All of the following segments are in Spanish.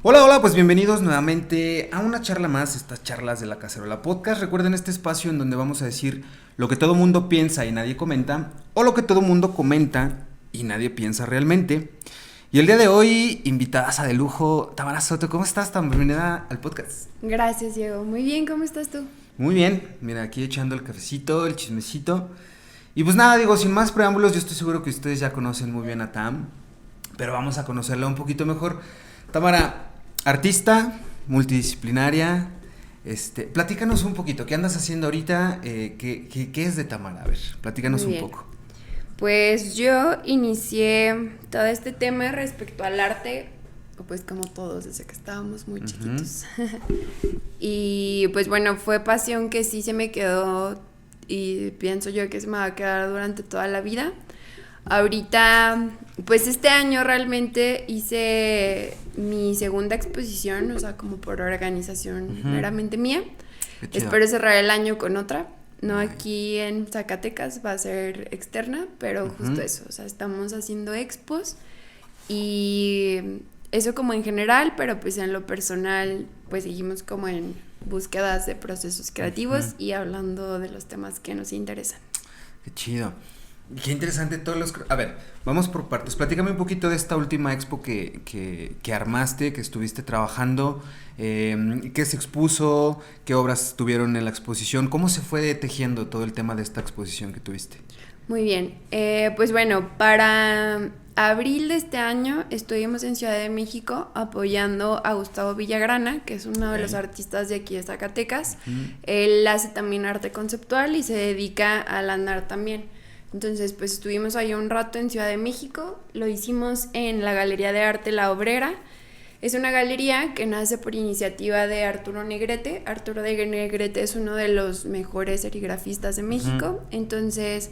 Hola, hola, pues bienvenidos nuevamente a una charla más, estas charlas de La Cacerola Podcast. Recuerden este espacio en donde vamos a decir lo que todo mundo piensa y nadie comenta, o lo que todo mundo comenta y nadie piensa realmente. Y el día de hoy, invitadas de lujo, Tamara Soto. ¿Cómo estás? Tan bienvenida al podcast. Gracias, Diego. Muy bien, ¿cómo estás tú? Muy bien, mira, aquí echando el cafecito, el chismecito. Y pues nada, digo, sin más preámbulos, yo estoy seguro que ustedes ya conocen muy bien a Tam, pero vamos a conocerla un poquito mejor. Tamara, artista, multidisciplinaria, platícanos un poquito, ¿qué andas haciendo ahorita? ¿Qué es de Tamara? A ver, platícanos Muy un bien. poco. Pues yo inicié todo este tema respecto al arte, pues como todos, desde que estábamos muy chiquitos. Y pues bueno, fue pasión que sí se me quedó y pienso yo que se me va a quedar durante toda la vida. Ahorita, pues este año realmente hice mi segunda exposición, o sea, como por organización meramente mía. Qué chido. Espero cerrar el año con otra. No aquí en Zacatecas, va a ser externa, pero justo eso, o sea, estamos haciendo expos y eso como en general, pero pues en lo personal, pues seguimos como en búsquedas de procesos creativos y hablando de los temas que nos interesan. Qué chido. Qué interesante todos los... A ver, vamos por partes. Platícame un poquito de esta última expo que armaste, que estuviste trabajando, qué se expuso, qué obras tuvieron en la exposición, cómo se fue tejiendo todo el tema de esta exposición que tuviste. Muy bien, pues bueno, para abril de este año estuvimos en Ciudad de México apoyando a Gustavo Villagrana, que es uno de los artistas de aquí de Zacatecas. Él hace también arte conceptual y se dedica al andar también. Entonces, pues estuvimos ahí un rato en Ciudad de México, lo hicimos en la Galería de Arte La Obrera. Es una galería que nace por iniciativa de Arturo Negrete. Arturo de Negrete es uno de los mejores serigrafistas de México. Entonces,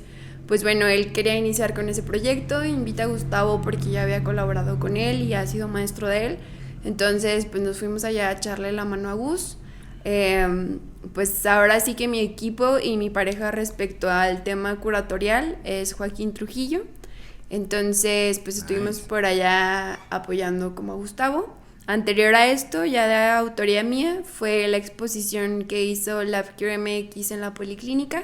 pues bueno, él quería iniciar con ese proyecto, invita a Gustavo porque ya había colaborado con él y ha sido maestro de él. Entonces, pues nos fuimos allá a echarle la mano a Gus. Pues ahora sí que mi equipo y mi pareja respecto al tema curatorial es Joaquín Trujillo. Entonces, pues estuvimos por allá apoyando como a Gustavo. Anterior a esto, ya de autoría mía, fue la exposición que hizo la Cure MX en la Policlínica,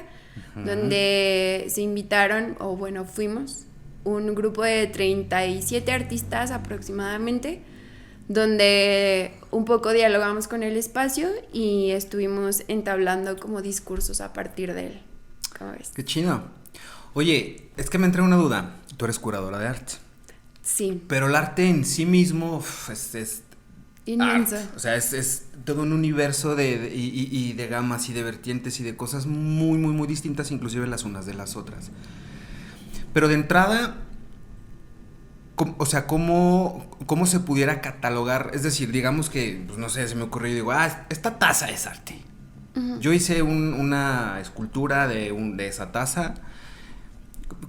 donde se invitaron, o bueno, fuimos, un grupo de 37 artistas aproximadamente, donde un poco dialogamos con el espacio y estuvimos entablando como discursos a partir de él. ¿Cómo ves? Qué chido. Oye, es que me entra una duda. Tú eres curadora de arte. Sí. Pero el arte en sí mismo es Inmenso. arte. O sea, es todo un universo y de gamas y de vertientes y de cosas muy, muy, muy distintas, inclusive las unas de las otras. Pero de entrada, o sea, ¿cómo se pudiera catalogar? Es decir, digamos que, pues no sé, se me ocurrió y digo, esta taza es arte. Yo hice una escultura de esa taza.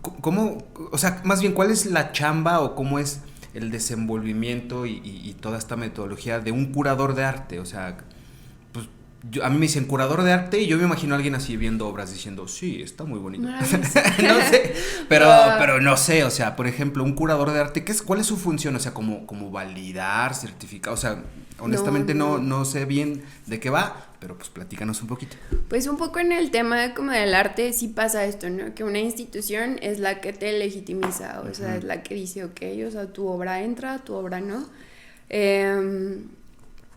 ¿Cómo? O sea, más bien, ¿cuál es la chamba o cómo es el desenvolvimiento y toda esta metodología de un curador de arte? O sea, pues a mí me dicen curador de arte y yo me imagino a alguien así viendo obras diciendo, sí, está muy bonito. No sé, pero no sé, o sea, por ejemplo, un curador de arte, ¿cuál es su función? O sea, como validar, certificar, o sea, honestamente no sé bien de qué va, pero pues platícanos un poquito. Pues un poco en el tema como del arte sí pasa esto, ¿no? Que una institución es la que te legitimiza, o sea, es la que dice, ok, o sea, tu obra entra, tu obra no.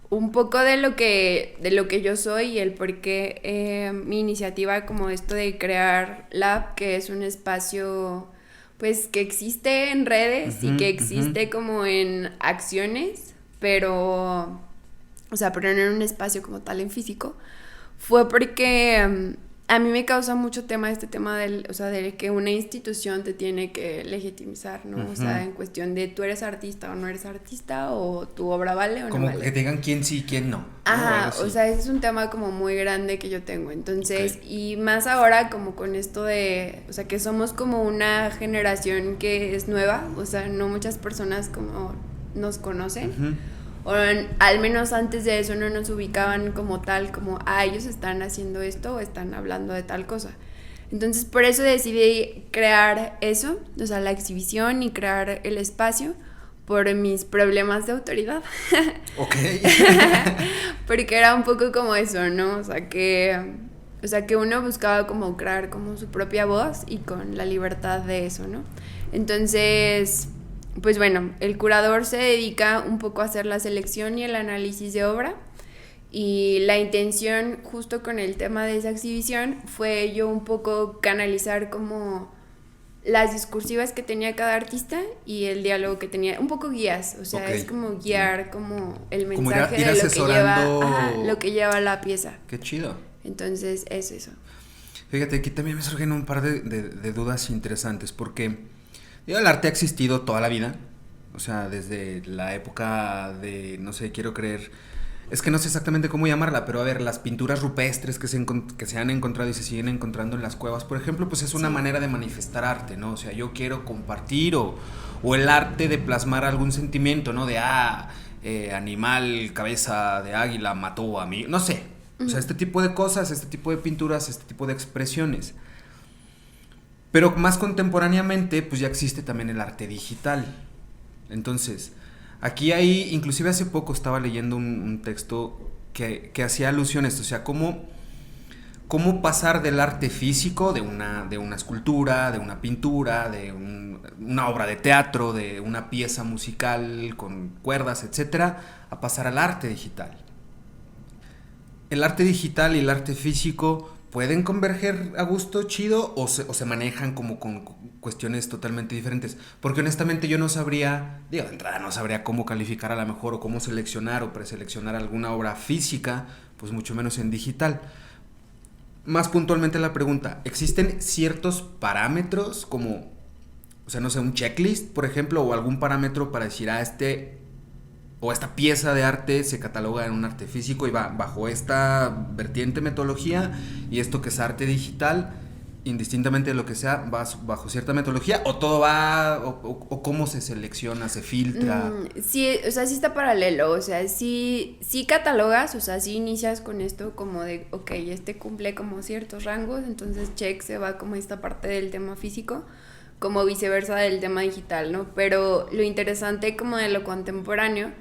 Un poco de lo que yo soy y el por qué mi iniciativa como esto de crear Lab, que es un espacio pues que existe en redes y que existe como en acciones, pero, o sea, pero no en un espacio como tal en físico, fue porque a mí me causa mucho tema este tema o sea, de que una institución te tiene que legitimizar, ¿no? O sea, en cuestión de tú eres artista o no eres artista, o tu obra vale o como no vale. Que te digan quién sí y quién no. Ajá, o sea, ese es un tema como muy grande que yo tengo. Entonces, y más ahora como con esto de, o sea, que somos como una generación que es nueva, o sea, no muchas personas como nos conocen. O al menos antes de eso no nos ubicaban como tal, como, ellos están haciendo esto o están hablando de tal cosa. Entonces, por eso decidí crear eso, o sea, la exhibición y crear el espacio, por mis problemas de autoridad. Ok. Porque era un poco como eso, ¿no? O sea, que uno buscaba como crear como su propia voz y con la libertad de eso, ¿no? Entonces, pues bueno, el curador se dedica un poco a hacer la selección y el análisis de obra. Y la intención justo con el tema de esa exhibición fue yo un poco canalizar como las discursivas que tenía cada artista y el diálogo que tenía, un poco guías, o sea, es como guiar como el mensaje ir de asesorando... lo que lleva la pieza. Qué chido. Entonces, es eso. Fíjate, aquí también me surgen un par de dudas interesantes, porque digo, el arte ha existido toda la vida, o sea, desde la época de, no sé, quiero creer, es que no sé exactamente cómo llamarla, pero a ver, las pinturas rupestres que se han encontrado y se siguen encontrando en las cuevas, por ejemplo, pues es una manera de manifestar arte, ¿no? O sea, yo quiero compartir o el arte de plasmar algún sentimiento, ¿no? De, animal, cabeza de águila mató a mí, no sé. O sea, este tipo de cosas, este tipo de pinturas, este tipo de expresiones. Pero más contemporáneamente, pues ya existe también el arte digital. Entonces, aquí hay, inclusive hace poco estaba leyendo un texto que hacía alusión a esto. O sea, cómo pasar del arte físico, de una escultura, de una pintura, de una obra de teatro, de una pieza musical con cuerdas, etcétera, a pasar al arte digital. ¿El arte digital y el arte físico pueden converger a gusto chido o se manejan como con cuestiones totalmente diferentes? Porque honestamente yo no sabría, digo, de entrada no sabría cómo calificar a la mejor o cómo seleccionar o preseleccionar alguna obra física, pues mucho menos en digital. Más puntualmente la pregunta, ¿existen ciertos parámetros como, o sea, no sé, un checklist, por ejemplo, o algún parámetro para decir, esta pieza de arte se cataloga en un arte físico y va bajo esta vertiente metodología, y esto que es arte digital, indistintamente de lo que sea, va bajo cierta metodología, o todo va, o cómo se selecciona, se filtra? Sí, o sea, sí está paralelo, o sea, sí catalogas, o sea, sí inicias con esto como de, ok, este cumple como ciertos rangos, entonces check se va como esta parte del tema físico, como viceversa del tema digital, ¿no? Pero lo interesante como de lo contemporáneo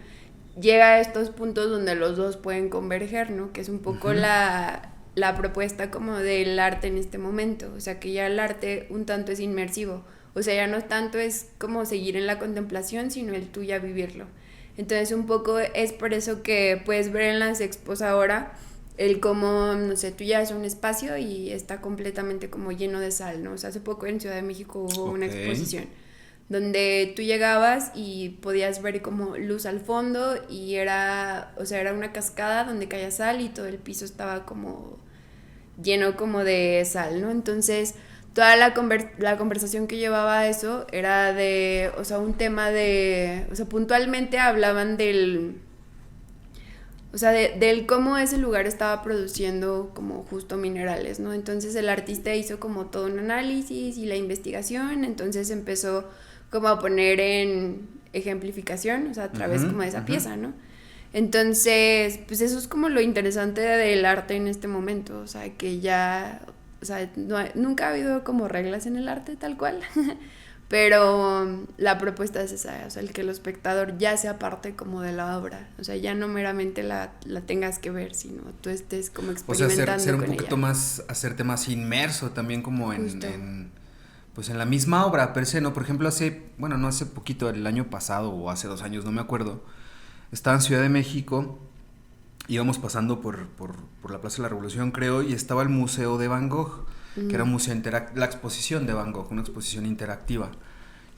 llega a estos puntos donde los dos pueden converger, ¿no? Que es un poco la propuesta como del arte en este momento, o sea, que ya el arte un tanto es inmersivo, o sea, ya no tanto es como seguir en la contemplación, sino el tú ya vivirlo. Entonces un poco es por eso que puedes ver en las expos ahora el cómo, no sé, tú ya es un espacio y está completamente como lleno de sal, ¿no? O sea, hace poco en Ciudad de México hubo una exposición donde tú llegabas y podías ver como luz al fondo y era una cascada donde caía sal y todo el piso estaba como lleno como de sal, ¿no? Entonces, toda la conversación que llevaba eso era de, o sea, un tema de, o sea, puntualmente hablaban del, o sea, del cómo ese lugar estaba produciendo como justo minerales, ¿no? Entonces el artista hizo como todo un análisis y la investigación, entonces empezó como a poner en ejemplificación, o sea, a través como de esa pieza, ¿no? Entonces, pues eso es como lo interesante del arte en este momento, o sea, que ya, o sea, nunca ha habido como reglas en el arte tal cual, pero la propuesta es esa, o sea, el que el espectador ya sea parte como de la obra, o sea, ya no meramente la tengas que ver, sino tú estés como experimentando, o sea, ser un poquito más, hacerte más inmerso también como pues en la misma obra per se, ¿no? Por ejemplo, no hace poquito, el año pasado o hace 2 años, no me acuerdo, estaba en Ciudad de México, íbamos pasando por la Plaza de la Revolución, creo, y estaba el Museo de Van Gogh, que era un museo la exposición de Van Gogh, una exposición interactiva.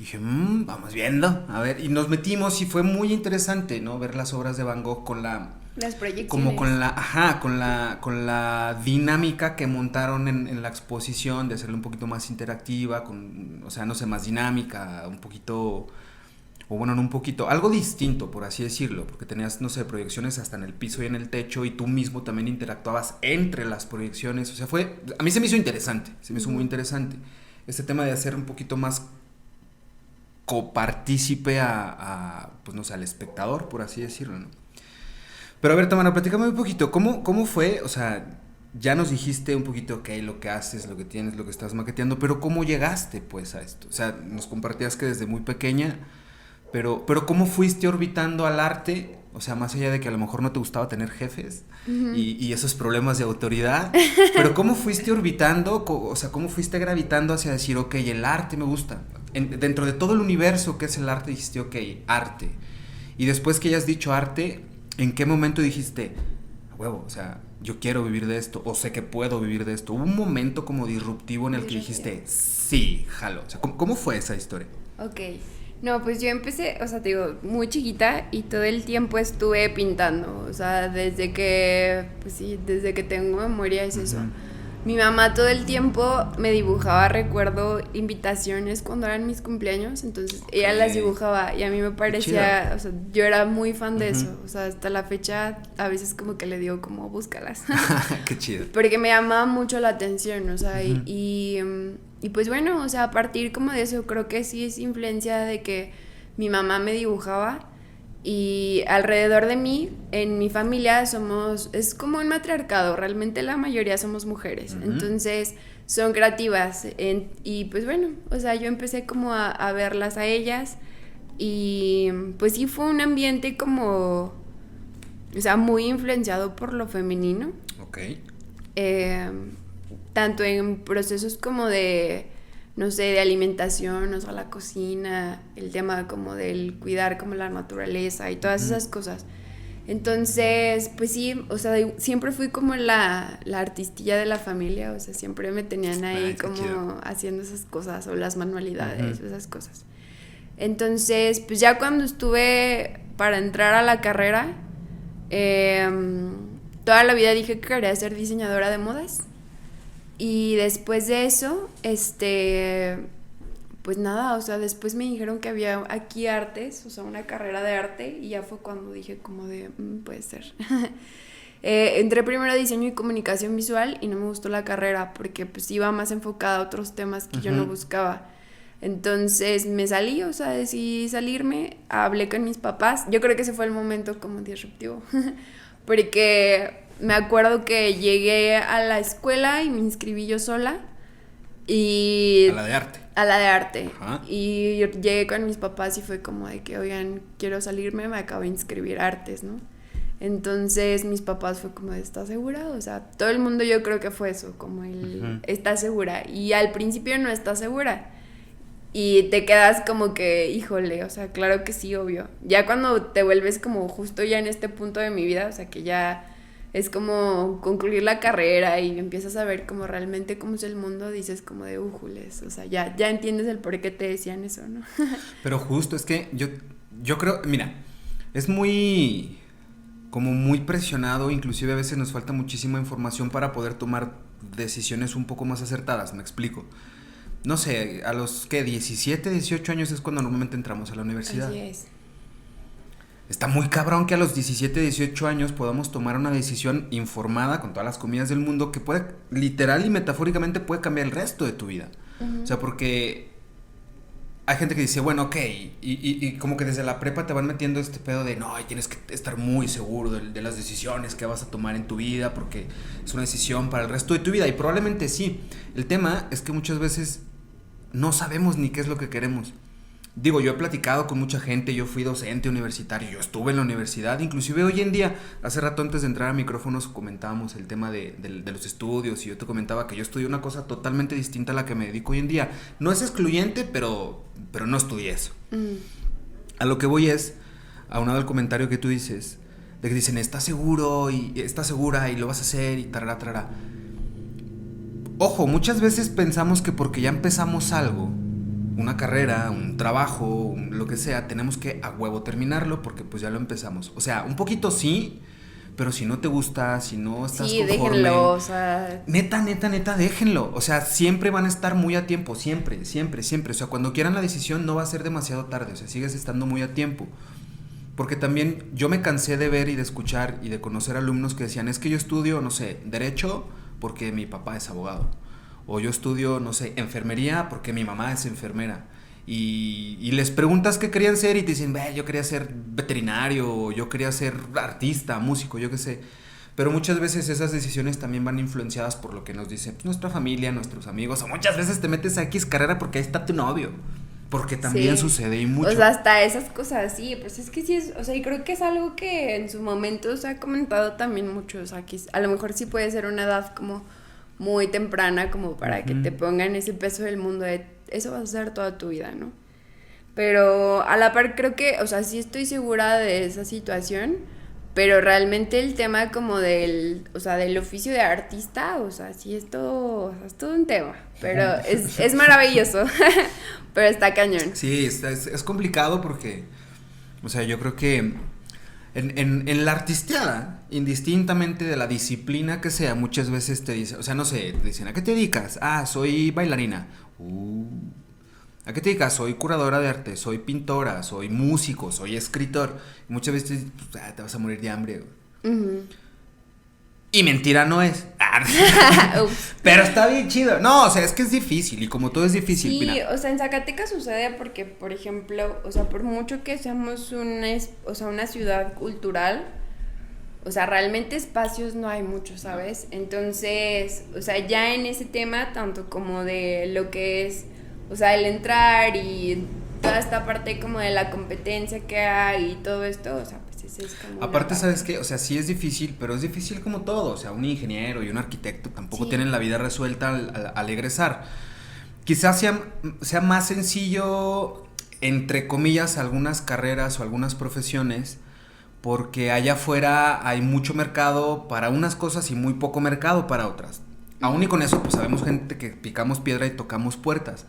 Y dije, vamos viendo, a ver, y nos metimos y fue muy interesante, ¿no? Ver las obras de Van Gogh con las proyecciones. Como con la dinámica que montaron en la exposición, de hacerla un poquito más interactiva, o sea, no sé, más dinámica, un poquito, o bueno, no un poquito, algo distinto, por así decirlo, porque tenías, no sé, proyecciones hasta en el piso y en el techo, y tú mismo también interactuabas entre las proyecciones, o sea, a mí se me hizo interesante, se me hizo muy interesante, este tema de hacer un poquito más copartícipe pues no sé, al espectador, por así decirlo, ¿no? Pero a ver, Tamara, platícame un poquito, ¿cómo fue? O sea, ya nos dijiste un poquito, ok, lo que haces, lo que tienes, lo que estás maqueteando, pero ¿cómo llegaste, pues, a esto? O sea, nos compartías que desde muy pequeña, Pero ¿cómo fuiste orbitando al arte? O sea, más allá de que a lo mejor no te gustaba tener jefes y esos problemas de autoridad, pero ¿cómo fuiste orbitando? O sea, ¿cómo fuiste gravitando hacia decir, ok, el arte me gusta? Dentro de todo el universo que es el arte, dijiste, ok, arte. Y después que hayas dicho arte, ¿en qué momento dijiste, a huevo, o sea, yo quiero vivir de esto, o sé que puedo vivir de esto? ¿Hubo un momento como disruptivo en el que dijiste, sí, jalo? O sea, ¿cómo fue esa historia? Ok. No, pues yo empecé, o sea, te digo, muy chiquita y todo el tiempo estuve pintando, o sea, desde que, pues sí, desde que tengo memoria es eso. Mi mamá todo el tiempo me dibujaba, recuerdo, invitaciones cuando eran mis cumpleaños, entonces ella las dibujaba y a mí me parecía, o sea, yo era muy fan de eso, o sea, hasta la fecha a veces como que le digo como, búscalas. Qué chido. Porque me llamaba mucho la atención, o sea, y pues bueno, o sea, a partir como de eso, creo que sí es influencia de que mi mamá me dibujaba y alrededor de mí, en mi familia es como un matriarcado, realmente la mayoría somos mujeres, entonces son creativas y pues bueno, o sea, yo empecé como a verlas a ellas y pues sí fue un ambiente como, o sea, muy influenciado por lo femenino. Ok. Tanto en procesos como de, no sé, de alimentación, o sea, la cocina, el tema como del cuidar como la naturaleza y todas esas cosas. Entonces, pues sí, o sea, siempre fui como la artistilla de la familia, o sea, siempre me tenían ahí como haciendo esas cosas, o las manualidades, o esas cosas. Entonces, pues ya cuando estuve para entrar a la carrera, toda la vida dije que quería ser diseñadora de modas. Y después de eso, pues nada, o sea, después me dijeron que había aquí artes, o sea, una carrera de arte, y ya fue cuando dije como de, puede ser. Entré primero a diseño y comunicación visual y no me gustó la carrera porque pues iba más enfocada a otros temas que yo no buscaba. Entonces me salí, o sea, decidí salirme, hablé con mis papás. Yo creo que ese fue el momento como disruptivo, porque me acuerdo que llegué a la escuela y me inscribí yo sola y... A la de arte. A la de arte. Ajá. Y llegué con mis papás y fue como de que, oigan, quiero salirme, me acabo de inscribir a artes, ¿no? Entonces mis papás fue como, ¿estás segura? O sea, todo el mundo yo creo que fue eso, como el, ¿estás segura? Y al principio no estás segura. Y te quedas como que, híjole, o sea, claro que sí, obvio. Ya cuando te vuelves como justo ya en este punto de mi vida, o sea, que ya es como concluir la carrera y empiezas a ver como realmente cómo es el mundo, dices como de újules, o sea, ya entiendes el por qué te decían eso, ¿no? Pero justo, es que yo creo, mira, es muy, como muy presionado, inclusive a veces nos falta muchísima información para poder tomar decisiones un poco más acertadas, me explico. No sé, a los que 17, 18 años es cuando normalmente entramos a la universidad. Así es. Está muy cabrón que a los 17, 18 años podamos tomar una decisión informada con todas las comidas del mundo que puede, literal y metafóricamente, puede cambiar el resto de tu vida. O sea, porque hay gente que dice, bueno, ok, y como que desde la prepa te van metiendo este pedo de, no, tienes que estar muy seguro de las decisiones que vas a tomar en tu vida porque es una decisión para el resto de tu vida. Y probablemente sí. El tema es que muchas veces no sabemos ni qué es lo que queremos. Digo, yo he platicado con mucha gente, yo fui docente universitario, yo estuve en la universidad, inclusive hoy en día, hace rato antes de entrar a micrófonos comentábamos el tema de los estudios y yo te comentaba que yo estudié una cosa totalmente distinta a la que me dedico hoy en día. No es excluyente, pero no estudié eso. A lo que voy es, aunado al comentario que tú dices, de que dicen, ¿estás seguro? Y estás segura y lo vas a hacer y tarara, tarara. Ojo, muchas veces pensamos que porque ya empezamos algo, una carrera, un trabajo, lo que sea, tenemos que a huevo terminarlo porque pues ya lo empezamos. O sea, un poquito sí, pero si no te gusta, si no estás conforme, déjenlo, o sea... Neta, déjenlo. O sea, siempre van a estar muy a tiempo, siempre. O sea, cuando quieran la decisión no va a ser demasiado tarde, o sea, sigues estando muy a tiempo. Porque también yo me cansé de ver y de escuchar y de conocer alumnos que decían, es que yo estudio, no sé, Derecho porque mi papá es abogado. O yo estudio, no sé, enfermería porque mi mamá es enfermera. Y les preguntas qué querían ser y te dicen, yo quería ser veterinario, o yo quería ser artista, músico, yo qué sé. Pero muchas veces esas decisiones también van influenciadas por lo que nos dice pues, nuestra familia, nuestros amigos. O muchas veces te metes a X carrera porque ahí está tu novio. porque también sucede y mucho. O sea, hasta esas cosas, sí, pues es que sí es, o sea, y creo que es algo que en su momento se ha comentado también mucho, o sea, que a lo mejor sí puede ser una edad como muy temprana como para que te pongan ese peso del mundo de eso vas a hacer toda tu vida, ¿no? Pero a la par creo que, o sea, sí estoy segura de esa situación, pero realmente el tema como o sea, del oficio de artista, o sea, sí es todo un tema, pero es maravilloso, pero está cañón. Sí, es complicado porque, o sea, yo creo que en la artisteada, indistintamente de la disciplina que sea, muchas veces te dicen, o sea, no sé, te dicen, ¿a qué te dedicas? Ah, soy bailarina. ¿A qué te dedicas? Soy curadora de arte, soy pintora, soy músico, soy escritor. Y muchas veces pues, te vas a morir de hambre. Y mentira no es. Pero está bien chido. No, o sea, es que es difícil y como todo es difícil. Sí, mira. o sea, en Zacatecas sucede porque, por ejemplo, o sea, por mucho que seamos una ciudad cultural, o sea, realmente espacios no hay muchos, ¿sabes? Entonces, o sea, ya en ese tema, tanto como de lo que es, o sea, el entrar y toda esta parte como de la competencia que hay y todo esto, o sea, pues ese es como aparte, ¿sabes qué? O sea, sí es difícil, pero es difícil como todo. O sea, un ingeniero y un arquitecto tampoco tienen la vida resuelta al egresar. Quizás sea más sencillo, entre comillas, algunas carreras o algunas profesiones, porque allá afuera hay mucho mercado para unas cosas y muy poco mercado para otras. Aún y con eso, pues sabemos gente que picamos piedra y tocamos puertas.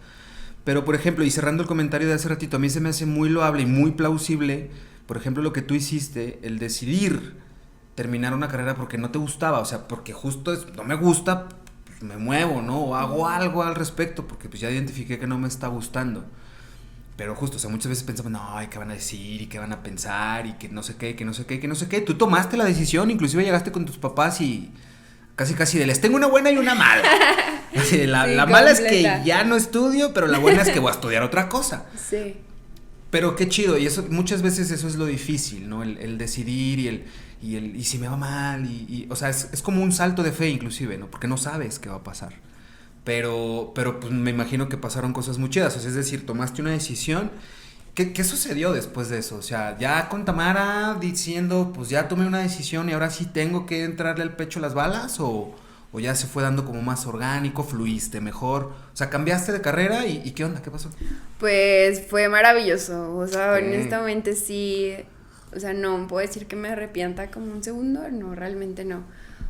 Pero, por ejemplo, y cerrando el comentario de hace ratito, a mí se me hace muy loable y muy plausible, por ejemplo, lo que tú hiciste, el decidir terminar una carrera porque no te gustaba, o sea, porque justo no me gusta, pues me muevo, ¿no? O hago algo al respecto, porque pues ya identifiqué que no me está gustando. Pero justo, o sea, muchas veces pensamos, no, ¿qué van a decir? ¿Y qué van a pensar? Y que no sé qué, que no sé qué, que no sé qué. Tú tomaste la decisión, inclusive llegaste con tus papás y casi les tengo una buena y una mala. Así, la mala es que ya no estudio, pero la buena es que voy a estudiar otra cosa. Sí. Pero qué chido, y eso muchas veces eso es lo difícil, ¿no? El decidir y si me va mal, o sea, es como un salto de fe inclusive, ¿no? Porque no sabes qué va a pasar. Pero pues me imagino que pasaron cosas muy chidas, o sea, es decir, tomaste una decisión. ¿Qué sucedió después de eso? O sea, ya con Tamara diciendo, pues ya tomé una decisión y ahora sí tengo que entrarle al pecho las balas, o ya se fue dando como más orgánico, fluiste mejor, o sea, cambiaste de carrera y ¿qué onda? ¿Qué pasó? Pues fue maravilloso, o sea, honestamente sí, o sea, no puedo decir que me arrepienta como un segundo, no, realmente no.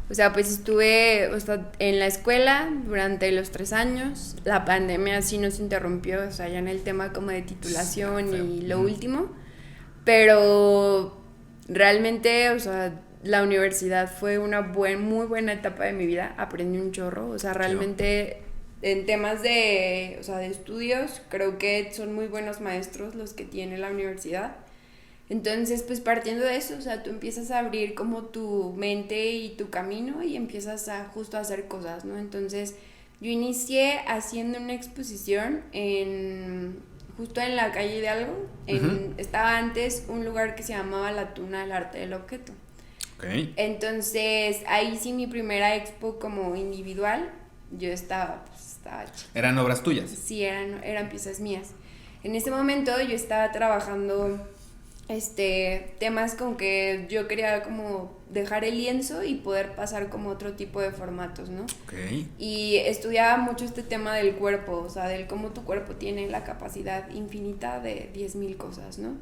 O sea, pues estuve, o sea, en la escuela durante los 3 años, la pandemia sí nos interrumpió, o sea, ya en el tema como de titulación y lo último, pero realmente, o sea, la universidad fue una muy buena etapa de mi vida, aprendí un chorro, o sea, realmente en temas de, o sea, de estudios, creo que son muy buenos maestros los que tiene la universidad. Entonces, pues partiendo de eso, o sea, tú empiezas a abrir como tu mente y tu camino y empiezas a justo a hacer cosas, ¿no? Entonces, yo inicié haciendo una exposición justo en la calle Hidalgo. Estaba antes un lugar que se llamaba La Tuna del Arte del Objeto. Okay. Entonces, ahí sí mi primera expo como individual, yo estaba chica. ¿Eran obras tuyas? Sí, eran piezas mías. En ese momento yo estaba trabajando temas con que yo quería como dejar el lienzo y poder pasar como otro tipo de formatos, ¿no? Okay. Y estudiaba mucho este tema del cuerpo, o sea, del cómo tu cuerpo tiene la capacidad infinita de 10,000 cosas, ¿no?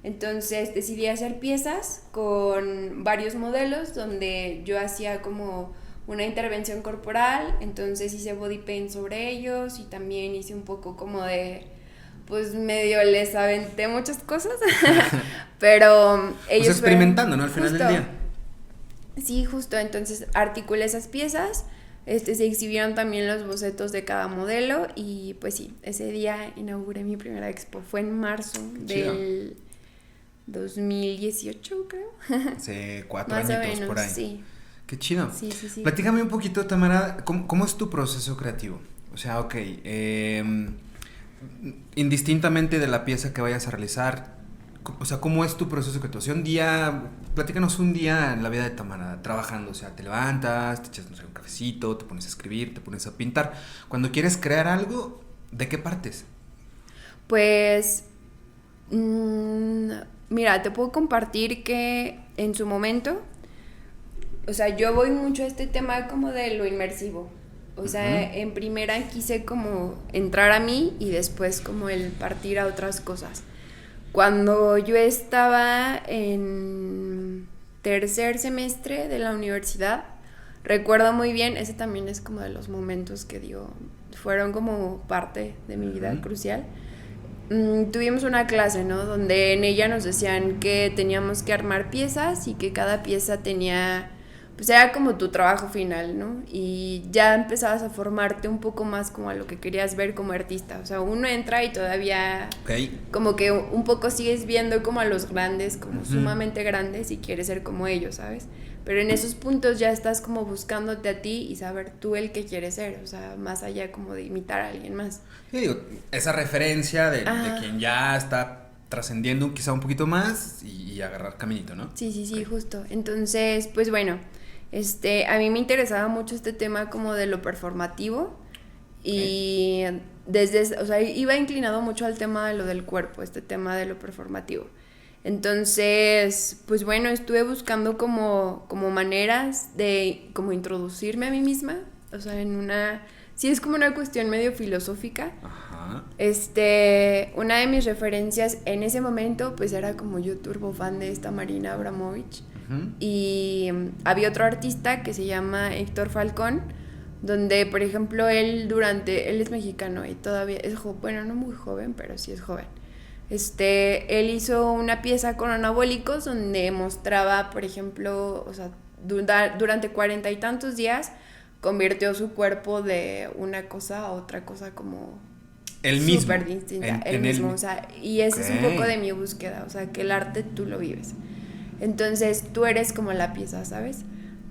Entonces decidí hacer piezas con varios modelos donde yo hacía como una intervención corporal, entonces hice body paint sobre ellos y también hice un poco como de, pues medio les aventé muchas cosas, pero ellos pues experimentando, ¿no? Al final justo, del día. Sí, justo, entonces articulé esas piezas, se exhibieron también los bocetos de cada modelo y pues sí, ese día inauguré mi primera expo, fue en marzo del 2018, creo. Hace 4 Más añitos o menos, por ahí. sí. Qué chido. Sí. Platícame un poquito, Tamara, ¿cómo es tu proceso creativo? O sea, ok, indistintamente de la pieza que vayas a realizar, o sea, ¿cómo es tu proceso creativo? O sea, platícanos un día en la vida de Tamara trabajando, o sea, te levantas, te echas, no sé, un cafecito, te pones a escribir, te pones a pintar. Cuando quieres crear algo, ¿de qué partes? Pues, mira, te puedo compartir que en su momento, o sea, yo voy mucho a este tema como de lo inmersivo. O sea, en primera quise como entrar a mí y después como el partir a otras cosas. Cuando yo estaba en tercer semestre de la universidad, recuerdo muy bien, ese también es como de los momentos que digo, fueron como parte de mi vida crucial. Tuvimos una clase, ¿no? Donde en ella nos decían que teníamos que armar piezas y que cada pieza tenía, pues era como tu trabajo final, ¿no? Y ya empezabas a formarte un poco más como a lo que querías ver como artista. O sea, uno entra y todavía como que un poco sigues viendo como a los grandes, como sumamente grandes y quieres ser como ellos, ¿sabes? Pero en esos puntos ya estás como buscándote a ti y saber tú el que quieres ser, o sea, más allá como de imitar a alguien más. Sí, digo, esa referencia de quien ya está trascendiendo quizá un poquito más y agarrar caminito, ¿no? Sí, justo. Entonces, pues bueno, a mí me interesaba mucho este tema como de lo performativo y o sea, iba inclinado mucho al tema de lo del cuerpo, este tema de lo performativo. Entonces, pues bueno, estuve buscando como maneras de como introducirme a mí misma, o sea, sí es como una cuestión medio filosófica. Ajá. Una de mis referencias en ese momento, pues era como yo turbo fan de esta Marina Abramovich. Y había otro artista que se llama Héctor Falcón, donde, por ejemplo, él es mexicano y todavía es joven, bueno, no muy joven, pero sí es joven. Él hizo una pieza con anabólicos donde mostraba, por ejemplo, o sea, durante 40 y tantos días convirtió su cuerpo de una cosa a otra cosa como el mismo, súper distinta, el mismo, o sea, y ese es un poco de mi búsqueda, o sea, que el arte tú lo vives. Entonces tú eres como la pieza, ¿sabes?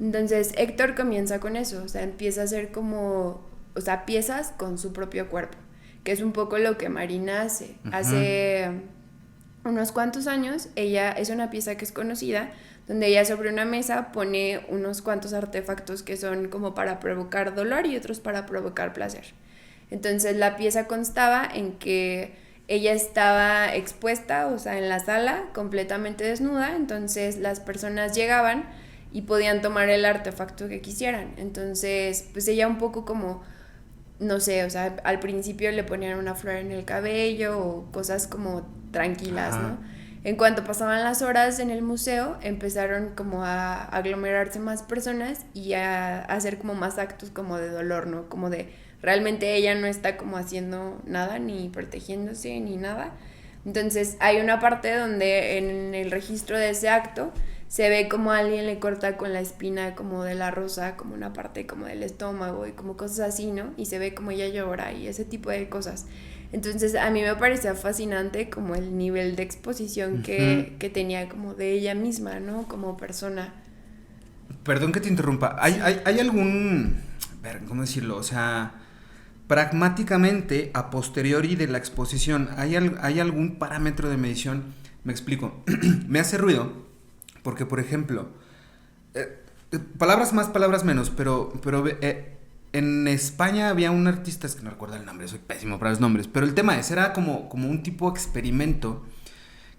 Entonces Héctor comienza con eso, o sea, empieza a hacer como, o sea, piezas con su propio cuerpo, que es un poco lo que Marina hace. Hace unos cuantos años, ella es una pieza que es conocida, donde ella sobre una mesa pone unos cuantos artefactos que son como para provocar dolor y otros para provocar placer. Entonces la pieza constaba en que ella estaba expuesta, o sea, en la sala, completamente desnuda, entonces las personas llegaban y podían tomar el artefacto que quisieran. Entonces, pues ella un poco como, no sé, o sea, al principio le ponían una flor en el cabello o cosas como tranquilas, ¿no? En cuanto pasaban las horas en el museo, empezaron como a aglomerarse más personas y a hacer como más actos como de dolor, ¿no? Como de realmente ella no está como haciendo nada, ni protegiéndose, ni nada. Entonces hay una parte donde en el registro de ese acto se ve como alguien le corta con la espina como de la rosa, como una parte como del estómago y como cosas así, ¿no? Y se ve como ella llora y ese tipo de cosas. Entonces a mí me parecía fascinante como el nivel de exposición que tenía como de ella misma, ¿no? Como persona. Perdón que te interrumpa. ¿Hay algún, ¿cómo decirlo? O sea, pragmáticamente, a posteriori de la exposición, ¿hay algún parámetro de medición? Me explico. Me hace ruido porque, por ejemplo, palabras más, palabras menos, pero en España había un artista, es que no recuerdo el nombre, soy pésimo para los nombres, pero el tema era como un tipo de experimento,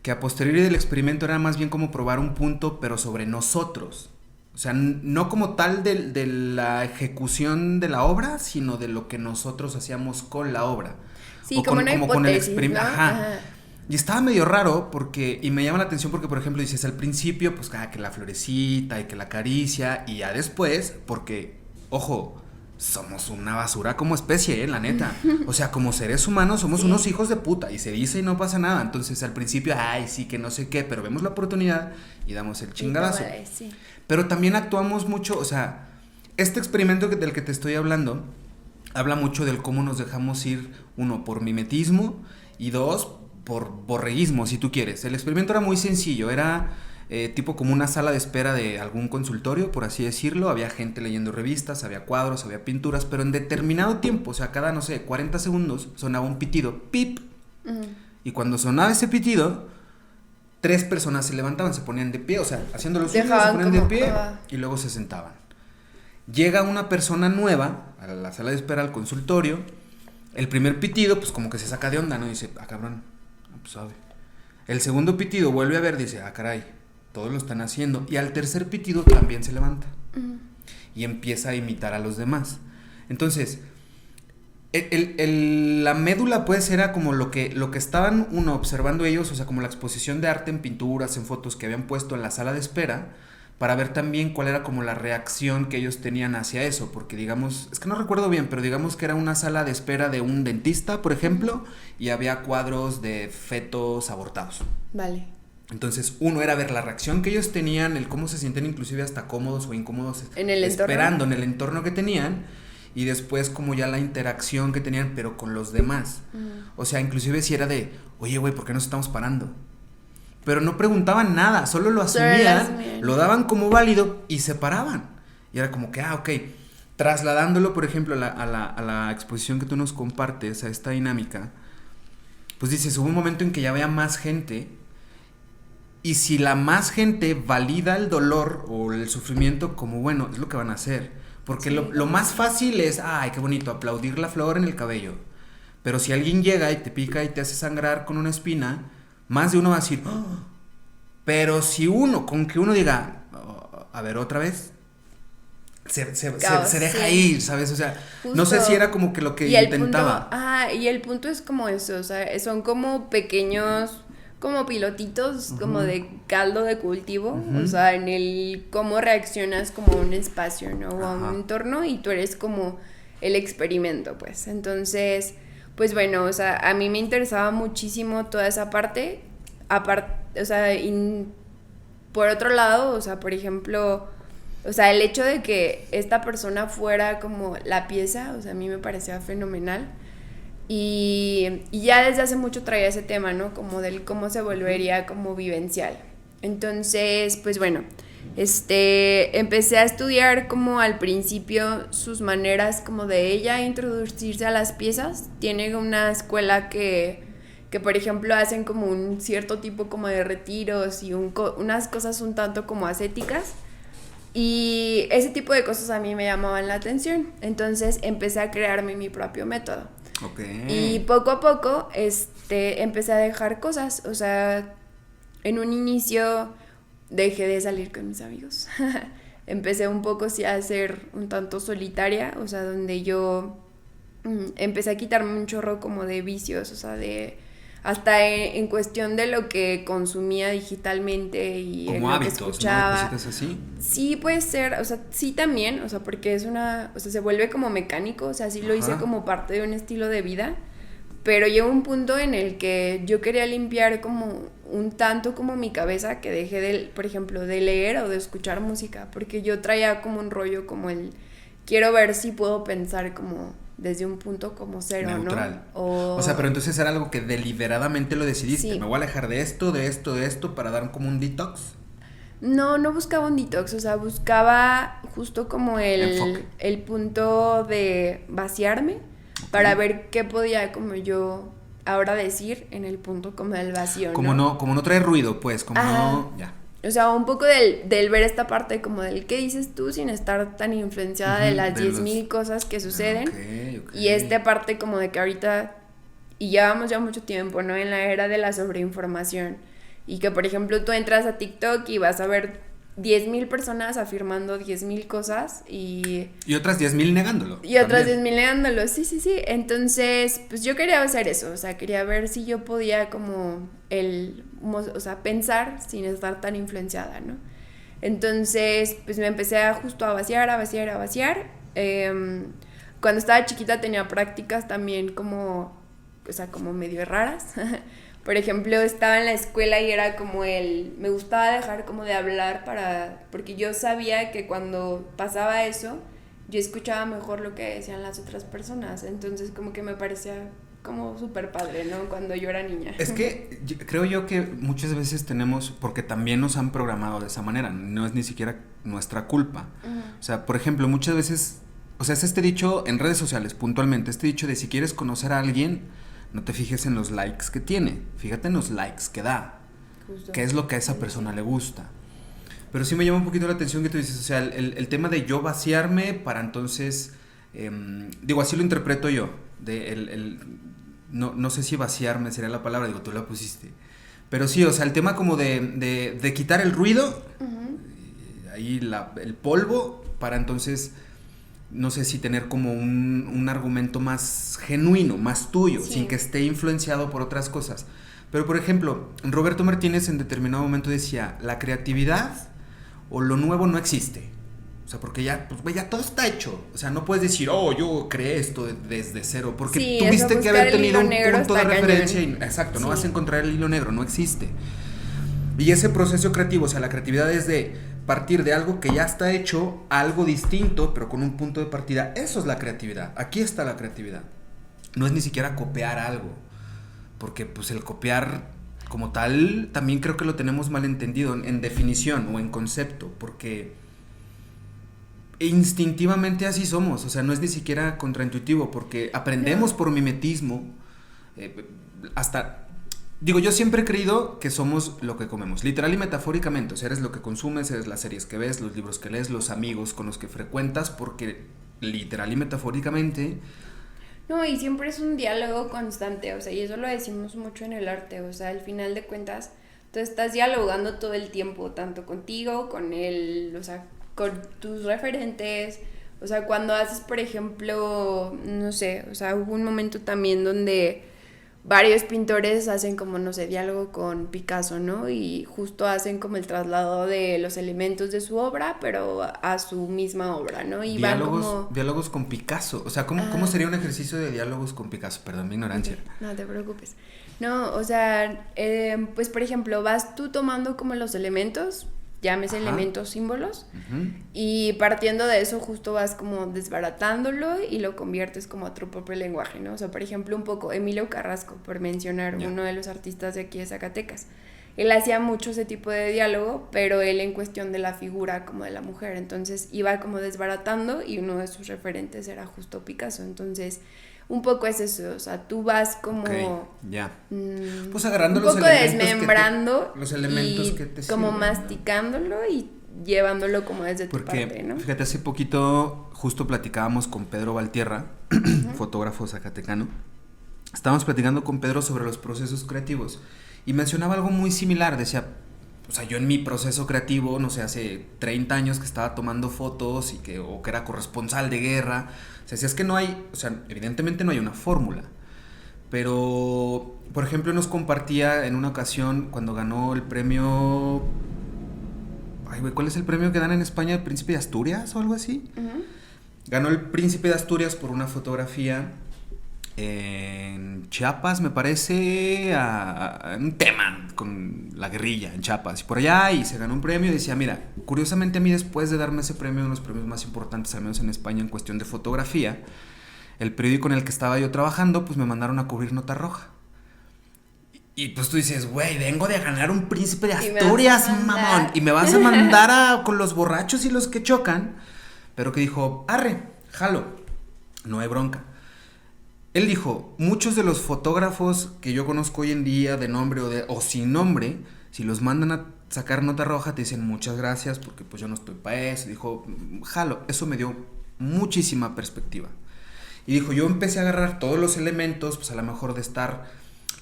que a posteriori del experimento era más bien como probar un punto, pero sobre nosotros. O sea, no como tal de la ejecución de la obra, sino de lo que nosotros hacíamos con la obra. Sí, como una hipótesis, con el experimento. ¿no? Ajá. Y estaba medio raro y me llama la atención porque, por ejemplo, dices al principio, pues que la florecita y que la caricia, y ya después, porque, ojo, somos una basura como especie, la neta. O sea, como seres humanos somos unos hijos de puta y se dice y no pasa nada. Entonces al principio, sí, que no sé qué, pero vemos la oportunidad y damos el chingadazo. Sí. Pero también actuamos mucho, o sea, este experimento del que te estoy hablando habla mucho del cómo nos dejamos ir, uno, por mimetismo y dos, por borreguismo, si tú quieres. El experimento era muy sencillo, era tipo como una sala de espera de algún consultorio, por así decirlo. Había gente leyendo revistas, había cuadros, había pinturas, pero en determinado tiempo, o sea, cada, no sé, 40 segundos sonaba un pitido, pip. Y cuando sonaba ese pitido, 3 personas se levantaban, se ponían de pie, o sea, haciendo lo suyo, se ponían de pie y luego se sentaban. Llega una persona nueva a la sala de espera, al consultorio, El primer pitido, pues como que se saca de onda, ¿no? Dice, ah, cabrón, pues sabe. El segundo pitido vuelve a ver, dice, ah, caray, todos lo están haciendo. Y al tercer pitido también se levanta. Y empieza a imitar a los demás. Entonces, la médula pues era como lo que estaban observando ellos, o sea, como la exposición de arte en pinturas, en fotos que habían puesto en la sala de espera, para ver también cuál era como la reacción que ellos tenían hacia eso, porque digamos, es que no recuerdo bien, pero digamos que era una sala de espera de un dentista, por ejemplo, y había cuadros de fetos abortados. Vale. Entonces, uno era ver la reacción que ellos tenían, el cómo se sienten inclusive hasta cómodos o incómodos en el esperando entorno. en el entorno que tenían, y después como ya la interacción que tenían, pero con los demás. O sea, inclusive si era de, oye, güey, ¿por qué nos estamos parando? Pero no preguntaban nada, solo lo asumían, lo daban como válido y se paraban. Y era como que, ok, trasladándolo, por ejemplo, a la exposición que tú nos compartes, a esta dinámica, pues dices, hubo un momento en que ya había más gente, y si la más gente valida el dolor o el sufrimiento como, bueno, es lo que van a hacer. Porque sí, lo más fácil es, ay, qué bonito, aplaudir la flor en el cabello. Pero si alguien llega y te pica y te hace sangrar con una espina, más de uno va a decir, oh. Pero si con que uno diga, oh, a ver, otra vez, se deja ir, ¿sabes? O sea, justo. No sé si era como que lo que intentaba. Y el punto es como eso, o sea, son como pequeños, como pilotitos, como de caldo de cultivo, o sea, en el cómo reaccionas como a un espacio, ¿no? O a un entorno, y tú eres como el experimento, pues. Entonces, pues bueno, o sea, a mí me interesaba muchísimo toda esa parte, o sea, por otro lado, o sea, por ejemplo, o sea, el hecho de que esta persona fuera como la pieza, o sea, a mí me parecía fenomenal. Y ya desde hace mucho traía ese tema, ¿no? Como del cómo se volvería como vivencial. Entonces, pues bueno, empecé a estudiar como al principio sus maneras como de ella introducirse a las piezas. Tiene una escuela que por ejemplo hacen como un cierto tipo como de retiros y unas cosas un tanto como ascéticas. Y ese tipo de cosas a mí me llamaban la atención. Entonces empecé a crearme mi propio método. Okay. Y poco a poco empecé a dejar cosas, o sea, en un inicio dejé de salir con mis amigos. Empecé un poco sí a ser un tanto solitaria, o sea, donde yo empecé a quitarme un chorro como de vicios, o sea, hasta en cuestión de lo que consumía digitalmente y como en lo hábitos, que escuchaba. ¿no? Cositas así. Sí, puede ser, o sea, sí también, o sea, porque o sea, se vuelve como mecánico, o sea, sí lo hice como parte de un estilo de vida, pero llegó un punto en el que yo quería limpiar como un tanto como mi cabeza, que dejé por ejemplo, de leer o de escuchar música, porque yo traía como un rollo como quiero ver si puedo pensar como desde un punto como cero, neutral, ¿no? O sea, pero entonces era algo que deliberadamente lo decidiste, sí. Me voy a alejar de esto para dar como un detox. No buscaba un detox, o sea, buscaba justo como el punto de vaciarme, para ver qué podía como yo ahora decir en el punto como del vacío, ¿no? Como no trae ruido, pues, como no, ya. O sea, un poco del ver esta parte como del qué dices tú sin estar tan influenciada de las 10,000 cosas que suceden. Okay. Y esta parte como de que ahorita, y llevamos ya mucho tiempo, ¿no? En la era de la sobreinformación. Y que, por ejemplo, tú entras a TikTok y vas a ver 10,000 personas afirmando 10,000 cosas y otras 10,000 negándolo. Y otras 10,000 negándolo, sí. Entonces, pues yo quería hacer eso, o sea, quería ver si yo podía como o sea, pensar sin estar tan influenciada, ¿no? Entonces, pues me empecé justo a vaciar. Cuando estaba chiquita tenía prácticas también como, o sea, como medio raras. Por ejemplo, estaba en la escuela y era como me gustaba dejar como de hablar porque yo sabía que cuando pasaba eso, yo escuchaba mejor lo que decían las otras personas, entonces como que me parecía como súper padre, ¿no? Cuando yo era niña. Es que creo yo que muchas veces tenemos, porque también nos han programado de esa manera, no es ni siquiera nuestra culpa. O sea, por ejemplo, muchas veces, o sea, es este dicho en redes sociales, puntualmente, este dicho de si quieres conocer a alguien, no te fijes en los likes que tiene, fíjate en los likes que da. Justo. Qué es lo que a esa persona le gusta. Pero sí me llama un poquito la atención que tú dices, o sea, el tema de yo vaciarme para entonces Digo, así lo interpreto yo. No sé si vaciarme sería la palabra, digo, tú la pusiste. Pero sí, o sea, el tema como de quitar el ruido, ahí el polvo, para entonces, no sé si tener como un argumento más genuino, más tuyo, Sí. sin que esté influenciado por otras cosas. Pero, por ejemplo, Roberto Martínez en determinado momento decía, la creatividad o lo nuevo no existe. O sea, porque ya, pues, güey, ya todo está hecho. O sea, no puedes decir, yo creé esto desde cero. Porque Sí, tuviste eso, que haber buscar el tenido hilo un negro punto de está referencia. cañón. Exacto, no Sí. vas a encontrar el hilo negro, no existe. Y ese proceso creativo, o sea, la creatividad es de partir de algo que ya está hecho a algo distinto, pero con un punto de partida. Eso es la creatividad. Aquí está la creatividad. No es ni siquiera copiar algo. Porque pues el copiar como tal también creo que lo tenemos mal entendido en definición o en concepto. Porque instintivamente así somos. O sea, no es ni siquiera contraintuitivo. Porque aprendemos por mimetismo. Hasta... Digo, yo siempre he creído que somos lo que comemos, literal y metafóricamente. O sea, eres lo que consumes, eres las series que ves, los libros que lees, los amigos con los que frecuentas, porque literal y metafóricamente... No, y siempre es un diálogo constante, o sea, y eso lo decimos mucho en el arte, o sea, al final de cuentas, tú estás dialogando todo el tiempo, tanto contigo, con él, o sea, con tus referentes, o sea, cuando haces, por ejemplo, no sé, o sea, hubo un momento también donde varios pintores hacen como, no sé, diálogo con Picasso, ¿no? Y justo hacen como el traslado de los elementos de su obra, pero a su misma obra, ¿no? Y diálogos con Picasso. O sea, ¿cómo sería un ejercicio de diálogos con Picasso? Perdón, mi ignorancia. Okay, no te preocupes. No, o sea, pues por ejemplo, vas tú tomando como los elementos, llámese elementos, símbolos, y partiendo de eso justo vas como desbaratándolo y lo conviertes como a tu propio lenguaje, ¿no? O sea, por ejemplo, un poco Emilio Carrasco, por mencionar uno de los artistas de aquí de Zacatecas. Él hacía mucho ese tipo de diálogo, pero él en cuestión de la figura como de la mujer, entonces iba como desbaratando y uno de sus referentes era justo Picasso, entonces... Un poco es eso, o sea, tú vas como... Okay, ya. Pues agarrando un los poco elementos desmembrando los elementos y que te como sirven, masticándolo, ¿no? Y llevándolo como desde tu porque, parte, ¿no? fíjate, hace poquito justo platicábamos con Pedro Valtierra, fotógrafo zacatecano. Estábamos platicando con Pedro sobre los procesos creativos y mencionaba algo muy similar, decía... O sea, yo en mi proceso creativo, no sé, hace 30 años que estaba tomando fotos o que era corresponsal de guerra. O sea, si es que no hay, o sea, evidentemente no hay una fórmula. Pero, por ejemplo, nos compartía en una ocasión cuando ganó el premio... Ay, güey, ¿cuál es el premio que dan en España? ¿El Príncipe de Asturias o algo así? Ganó el Príncipe de Asturias por una fotografía en Chiapas, me parece, un tema con la guerrilla en Chiapas y por allá, y se ganó un premio. Y decía, mira, curiosamente a mí después de darme ese premio, uno de los premios más importantes al menos en España en cuestión de fotografía, el periódico en el que estaba yo trabajando, pues me mandaron a cubrir Nota Roja. Y pues tú dices, güey, vengo de ganar un Príncipe de Asturias, mamón, y me vas a mandar con los borrachos y los que chocan. Pero que dijo, arre, jalo, no hay bronca. Él dijo, muchos de los fotógrafos que yo conozco hoy en día, de nombre o sin nombre, si los mandan a sacar Nota Roja, te dicen muchas gracias porque pues yo no estoy para eso. Dijo, jalo, eso me dio muchísima perspectiva. Y dijo, yo empecé a agarrar todos los elementos, pues a lo mejor de estar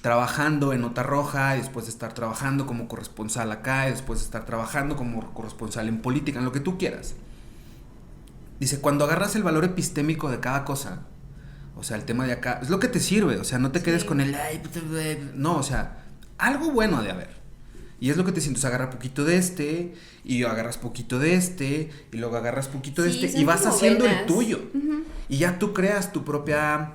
trabajando en Nota Roja, y después de estar trabajando como corresponsal acá, y después de estar trabajando como corresponsal en política, en lo que tú quieras. Dice, cuando agarras el valor epistémico de cada cosa, o sea, el tema de acá, es lo que te sirve, o sea, no te quedes con el... No, o sea, algo bueno ha de haber. Y es lo que te sientes, agarra poquito de este, y agarras poquito de este, y luego agarras poquito de este, y vas haciendo el tuyo. Y ya tú creas tu propia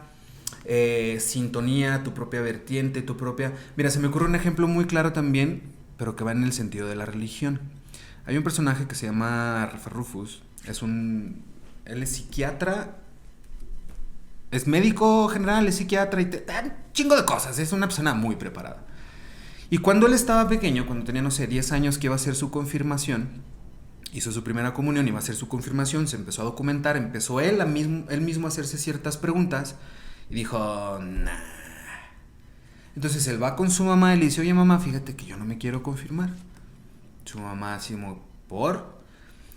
sintonía, tu propia vertiente, tu propia... Mira, se me ocurre un ejemplo muy claro también, pero que va en el sentido de la religión. Hay un personaje que se llama Rafa Rufus, él es psiquiatra... Es médico general, es psiquiatra y un chingo de cosas. Es una persona muy preparada. Y cuando él estaba pequeño, cuando tenía, no sé, 10 años que iba a hacer su confirmación, hizo su primera comunión, iba a hacer su confirmación, se empezó a documentar, empezó él mismo a hacerse ciertas preguntas y dijo, nah. Entonces él va con su mamá y le dice, oye mamá, fíjate que yo no me quiero confirmar. Su mamá así como, ¿por?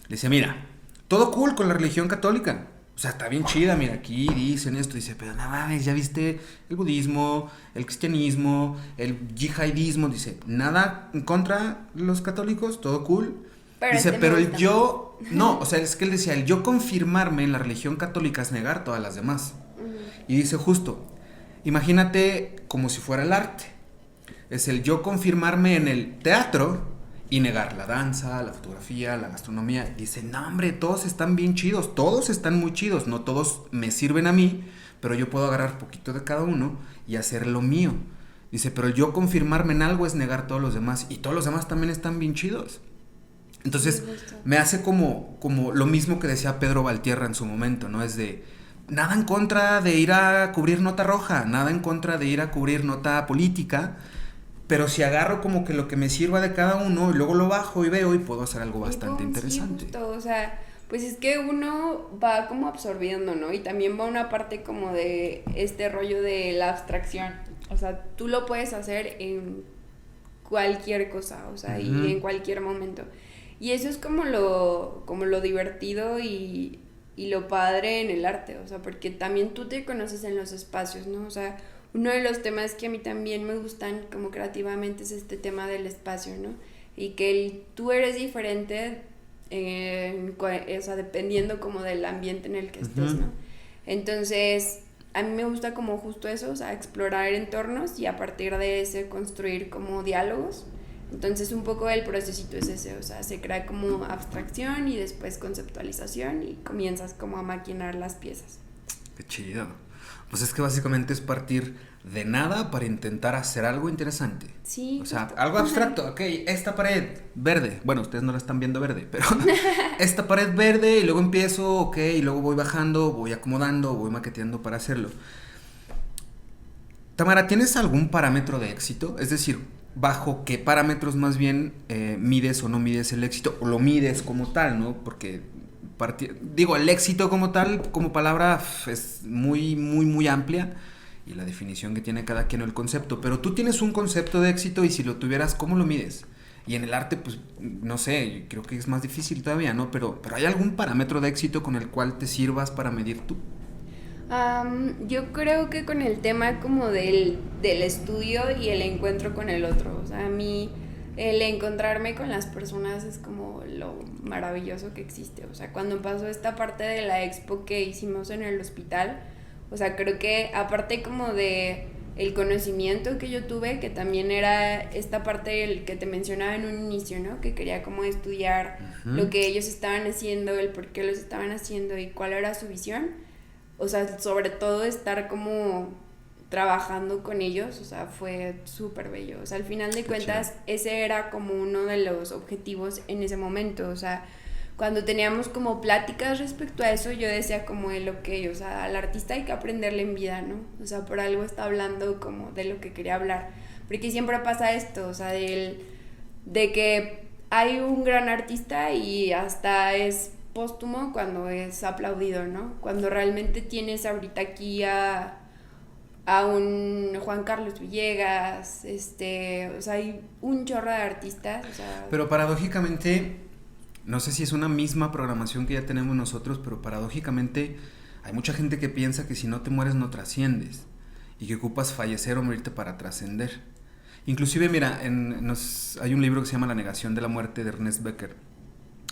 Le dice, mira, todo cool con la religión católica. O sea, está bien chida, mira, aquí dicen esto, dice, pero no mames, ya viste el budismo, el cristianismo, el yihadismo, dice, nada en contra de los católicos, todo cool. Pero dice, pero el más. yo, no, o sea, es que él decía, el yo confirmarme en la religión católica es negar todas las demás. Y dice justo, imagínate como si fuera el arte. Es el yo confirmarme en el teatro y negar la danza, la fotografía, la gastronomía. Dice, no hombre, todos están bien chidos, todos están muy chidos, no todos me sirven a mí, pero yo puedo agarrar poquito de cada uno y hacer lo mío. Dice, pero el yo confirmarme en algo es negar todos los demás, y todos los demás también están bien chidos. Entonces, me hace como lo mismo que decía Pedro Valtierra en su momento, ¿no? Es de, nada en contra de ir a cubrir nota roja, nada en contra de ir a cubrir nota política, pero si agarro como que lo que me sirva de cada uno y luego lo bajo y veo y puedo hacer algo bastante interesante. Sí, justo, o sea, pues es que uno va como absorbiendo, ¿no? Y también va una parte como de este rollo de la abstracción. O sea, tú lo puedes hacer en cualquier cosa, o sea, y en cualquier momento. Y eso es como lo divertido y lo padre en el arte, o sea, porque también tú te conoces en los espacios, ¿no? O sea, uno de los temas que a mí también me gustan como creativamente es este tema del espacio, ¿no? Y que tú eres diferente, o sea, dependiendo como del ambiente en el que estés, ¿no? Entonces, a mí me gusta como justo eso, o sea, explorar entornos y a partir de ese construir como diálogos. Entonces, un poco el procesito es ese, o sea, se crea como abstracción y después conceptualización y comienzas como a maquinar las piezas. Qué chido. Pues es que básicamente es partir de nada para intentar hacer algo interesante. Sí. O sea, algo abstracto. Ok, esta pared verde. Bueno, ustedes no la están viendo verde, pero esta pared verde y luego empiezo, ok, y luego voy bajando, voy acomodando, voy maqueteando para hacerlo. Tamara, ¿tienes algún parámetro de éxito? Es decir, ¿bajo qué parámetros más bien mides o no mides el éxito? O lo mides como tal, ¿no? Porque digo, el éxito como tal, como palabra, es muy, muy, muy amplia y la definición que tiene cada quien o el concepto, pero tú tienes un concepto de éxito y si lo tuvieras, ¿cómo lo mides? Y en el arte, pues, no sé, creo que es más difícil todavía, ¿no? Pero ¿hay algún parámetro de éxito con el cual te sirvas para medir tú? Yo creo que con el tema como del estudio y el encuentro con el otro, o sea, a mí el encontrarme con las personas es como lo maravilloso que existe. O sea, cuando pasó esta parte de la expo que hicimos en el hospital, o sea, creo que aparte como de el conocimiento que yo tuve, que también era esta parte el que te mencionaba en un inicio, ¿no? Que quería como estudiar lo que ellos estaban haciendo, el por qué los estaban haciendo y cuál era su visión. O sea, sobre todo estar como trabajando con ellos, o sea, fue súper bello. O sea, al final de cuentas, ese era como uno de los objetivos en ese momento. O sea, cuando teníamos como pláticas respecto a eso, yo decía como el ok, o sea, al artista hay que aprenderle en vida, ¿no? O sea, por algo está hablando como de lo que quería hablar. Porque siempre pasa esto, o sea, de que hay un gran artista y hasta es póstumo cuando es aplaudido, ¿no? Cuando realmente tienes ahorita aquí a un Juan Carlos Villegas, o sea, hay un chorro de artistas, o sea. Pero paradójicamente, no sé si es una misma programación que ya tenemos nosotros, pero paradójicamente hay mucha gente que piensa que si no te mueres no trasciendes y que ocupas fallecer o morirte para trascender. Inclusive, mira, hay un libro que se llama La negación de la muerte de Ernest Becker,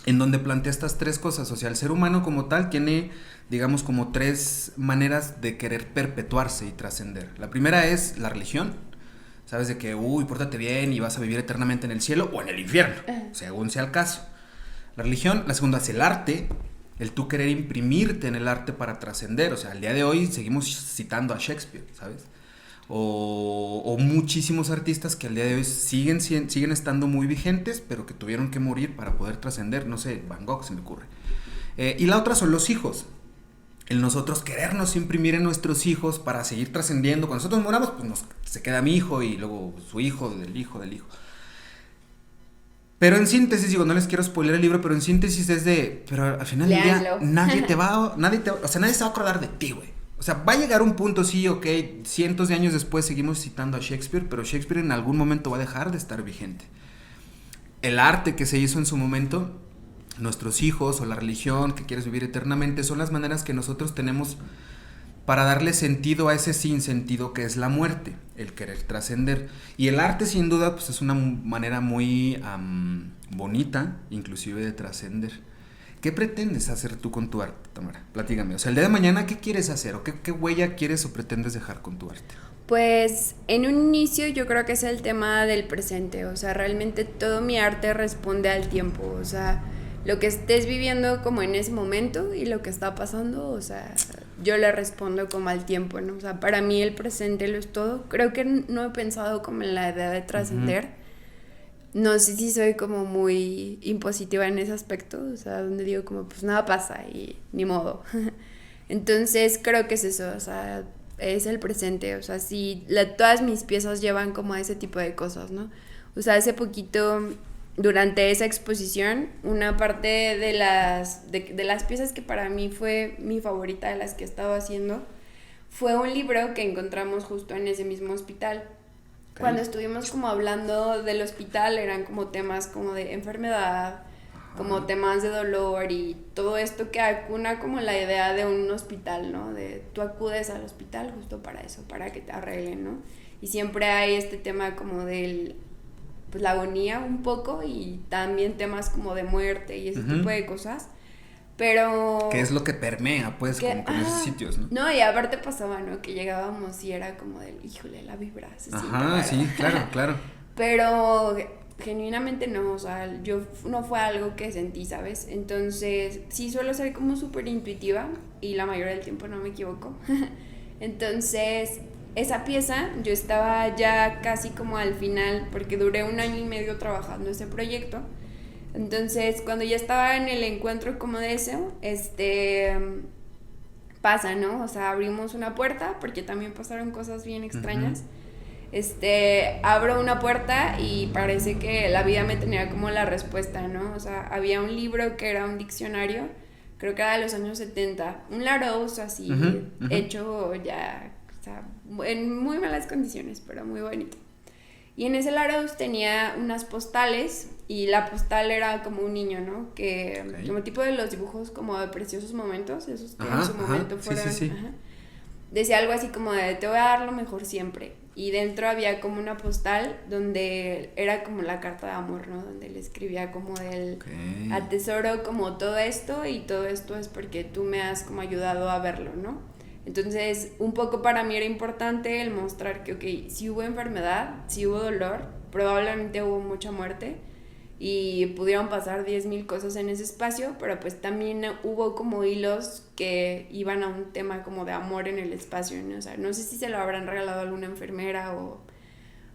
en donde plantea estas tres cosas. O sea, el ser humano como tal tiene, digamos, como tres maneras de querer perpetuarse y trascender. La primera es la religión. Sabes de que, pórtate bien y vas a vivir eternamente en el cielo o en el infierno, según sea el caso. La religión. La segunda es el arte, el tú querer imprimirte en el arte para trascender. O sea, al día de hoy seguimos citando a Shakespeare, ¿sabes? O muchísimos artistas que al día de hoy siguen estando muy vigentes, pero que tuvieron que morir para poder trascender. No sé, Van Gogh se me ocurre. Y la otra son los hijos. El nosotros querernos imprimir en nuestros hijos para seguir trascendiendo. Cuando nosotros moramos, pues se queda mi hijo y luego su hijo del hijo del hijo. Pero en síntesis, digo, no les quiero spoiler el libro, pero en síntesis es pero al final del día nadie se va a acordar de ti, güey. O sea, va a llegar un punto, sí, ok, cientos de años después seguimos citando a Shakespeare, pero Shakespeare en algún momento va a dejar de estar vigente. El arte que se hizo en su momento nuestros hijos o la religión que quieres vivir eternamente, son las maneras que nosotros tenemos para darle sentido a ese sinsentido que es la muerte, el querer trascender. Y el arte, sin duda, pues es una manera muy bonita, inclusive, de trascender. ¿Qué pretendes hacer tú con tu arte, Tamara? Platícame. O sea, el día de mañana, ¿qué quieres hacer? ¿O qué huella quieres o pretendes dejar con tu arte? Pues en un inicio yo creo que es el tema del presente, o sea, realmente todo mi arte responde al tiempo, o sea, lo que estés viviendo como en ese momento y lo que está pasando, o sea, yo le respondo como al tiempo, ¿no? O sea, para mí el presente lo es todo. Creo que no he pensado como en la idea de trascender. No sé si soy como muy impositiva en ese aspecto, o sea, donde digo como pues nada pasa y ni modo. Entonces creo que es eso, o sea, es el presente, o sea, sí, todas mis piezas llevan como a ese tipo de cosas, ¿no? O sea, hace poquito, durante esa exposición, una parte de las piezas que para mí fue mi favorita de las que he estado haciendo, fue un libro que encontramos justo en ese mismo hospital. Okay. Cuando estuvimos como hablando del hospital, eran como temas como de enfermedad, como temas de dolor y todo esto que acuna como la idea de un hospital, ¿no? De tú acudes al hospital justo para eso, para que te arreglen, ¿no? Y siempre hay este tema como del, pues la agonía un poco y también temas como de muerte y ese tipo de cosas, pero... ¿Qué es lo que permea, pues, como con esos sitios, no? No, y aparte pasaba, ¿no? Que llegábamos y era como del, híjole, la vibra se siente rara. Sí, claro. Pero... genuinamente no, o sea, yo no fue algo que sentí, ¿sabes? Entonces, sí suelo ser como súper intuitiva y la mayoría del tiempo no me equivoco. Entonces, esa pieza, yo estaba ya casi como al final, porque duré 1 año y medio trabajando ese proyecto. Entonces, cuando ya estaba en el encuentro como de eso, pasa, ¿no? O sea, abrimos una puerta, porque también pasaron cosas bien extrañas. Abro una puerta y parece que la vida me tenía como la respuesta, ¿no? O sea, había un libro que era un diccionario, creo que era de los años 70, un Larousse así, hecho ya, o sea, en muy malas condiciones, pero muy bonito. Y en ese Larousse tenía unas postales y la postal era como un niño, ¿no? Que como tipo de los dibujos como de Preciosos Momentos, esos que en su momento fueron... Sí. Decía algo así como de te voy a dar lo mejor siempre. Y dentro había como una postal donde era como la carta de amor, ¿no? Donde le escribía como del atesoro como todo esto y todo esto es porque tú me has como ayudado a verlo, ¿no? Entonces, un poco para mí era importante el mostrar que, ok, si hubo enfermedad, si hubo dolor, probablemente hubo mucha muerte y pudieron pasar 10,000 cosas en ese espacio, pero pues también hubo como hilos que iban a un tema como de amor en el espacio, ¿no? O sea, no sé si se lo habrán regalado a alguna enfermera o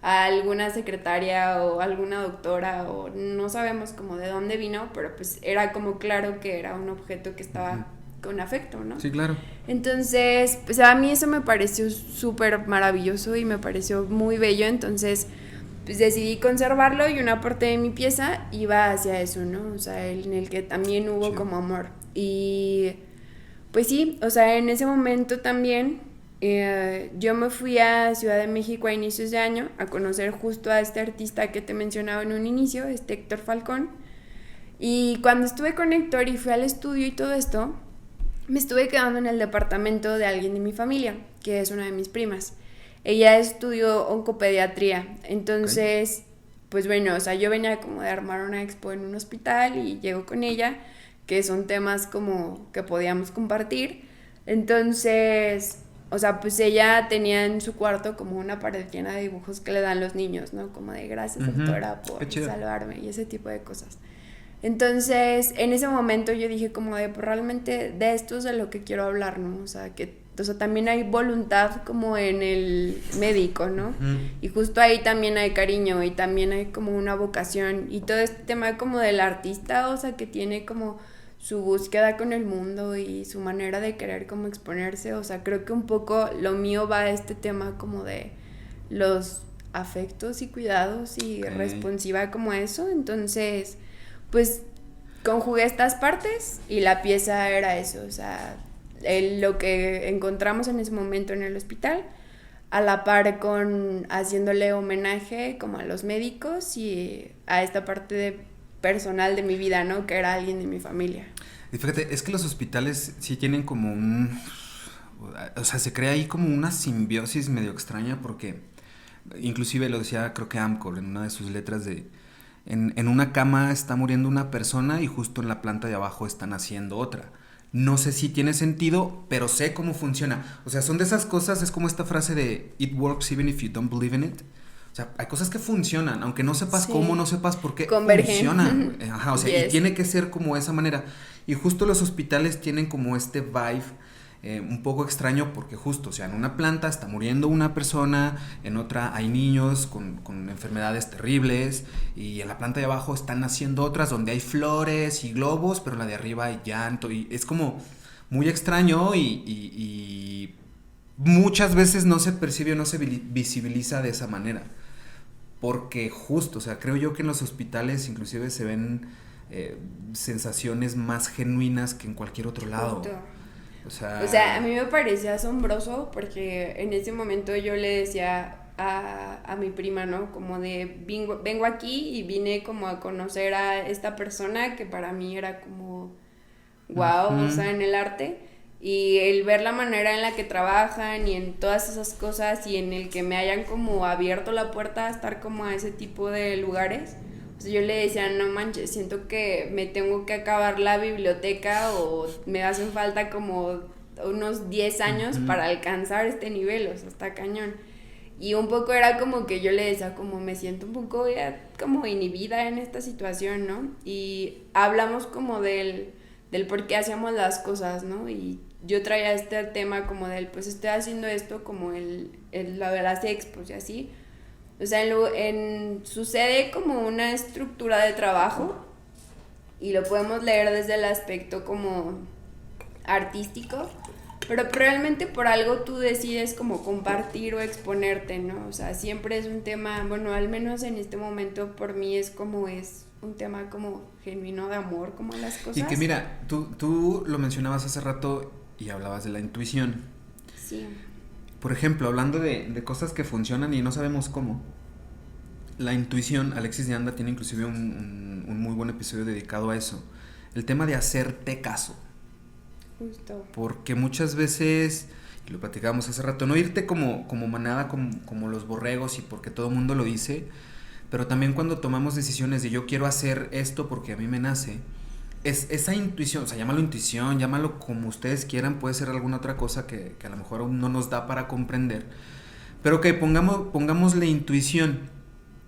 a alguna secretaria o alguna doctora o no sabemos como de dónde vino, pero pues era como claro que era un objeto que estaba con afecto, ¿no? Sí, claro. Entonces, pues a mí eso me pareció súper maravilloso y me pareció muy bello, entonces... pues decidí conservarlo y una parte de mi pieza iba hacia eso, ¿no? O sea, en el que también hubo como amor. Y pues sí, o sea, en ese momento también yo me fui a Ciudad de México a inicios de año a conocer justo a este artista que te mencionaba en un inicio, Héctor Falcón. Y cuando estuve con Héctor y fui al estudio y todo esto, me estuve quedando en el departamento de alguien de mi familia, que es una de mis primas. Ella estudió oncopediatría, entonces, pues bueno, o sea, yo venía como de armar una expo en un hospital y llego con ella, que son temas como que podíamos compartir, entonces, o sea, pues ella tenía en su cuarto como una pared llena de dibujos que le dan los niños, ¿no? Como de gracias, doctora, por salvarme y ese tipo de cosas. Entonces, en ese momento yo dije como de, pues realmente de esto es de lo que quiero hablar, ¿no? O sea, también hay voluntad como en el médico, ¿no? Y justo ahí también hay cariño y también hay como una vocación y todo este tema como del artista, o sea, que tiene como su búsqueda con el mundo y su manera de querer como exponerse, o sea, creo que un poco lo mío va a este tema como de los afectos y cuidados y responsiva como eso, entonces, pues conjugué estas partes y la pieza era eso, o sea, lo que encontramos en ese momento en el hospital, a la par con haciéndole homenaje como a los médicos y a esta parte de personal de mi vida, ¿no? Que era alguien de mi familia. Y fíjate, es que los hospitales sí tienen como un... O sea, se crea ahí como una simbiosis medio extraña porque inclusive lo decía creo que Amcor en una de sus letras de... En una cama está muriendo una persona y justo en la planta de abajo están haciendo otra. No sé si tiene sentido, pero sé cómo funciona. O sea, son de esas cosas, es como esta frase de "It works even if you don't believe in it". O sea, hay cosas que funcionan, aunque no sepas cómo, no sepas por qué, funcionan. Ajá, o sea, y tiene que ser como esa manera. Y justo los hospitales tienen como este vibe un poco extraño porque justo, o sea, en una planta está muriendo una persona, en otra hay niños con enfermedades terribles y en la planta de abajo están naciendo otras donde hay flores y globos, pero en la de arriba hay llanto y es como muy extraño y muchas veces no se percibe o no se visibiliza de esa manera. Porque justo, o sea, creo yo que en los hospitales inclusive se ven sensaciones más genuinas que en cualquier otro lado. Justo. O sea, a mí me parecía asombroso porque en ese momento yo le decía a mi prima, ¿no? Como de, vengo aquí y vine como a conocer a esta persona que para mí era como, wow, o sea, en el arte. Y el ver la manera en la que trabajan y en todas esas cosas y en el que me hayan como abierto la puerta a estar como a ese tipo de lugares. O sea, yo le decía, no manches, siento que me tengo que acabar la biblioteca o me hacen falta como unos 10 años para alcanzar este nivel, o sea, está cañón. Y un poco era como que yo le decía, como me siento un poco ya como inhibida en esta situación, ¿no? Y hablamos como del por qué hacíamos las cosas, ¿no? Y yo traía este tema como del, pues estoy haciendo esto como lo de las expos y así. O sea, sucede como una estructura de trabajo y lo podemos leer desde el aspecto como artístico, pero realmente por algo tú decides como compartir o exponerte, ¿no? O sea, siempre es un tema, bueno, al menos en este momento por mí es un tema como genuino de amor, como a las cosas. Y que mira, tú lo mencionabas hace rato y hablabas de la intuición. Sí. Por ejemplo, hablando de cosas que funcionan y no sabemos cómo. La intuición, Alexis de Anda tiene inclusive un muy buen episodio dedicado a eso. El tema de hacerte caso. Justo. Porque muchas veces, y lo platicábamos hace rato, no irte como manada, como los borregos y porque todo el mundo lo dice, pero también cuando tomamos decisiones de yo quiero hacer esto porque a mí me nace, es esa intuición, o sea, llámalo intuición, llámalo como ustedes quieran, puede ser alguna otra cosa que a lo mejor aún no nos da para comprender, pero que pongámosle intuición,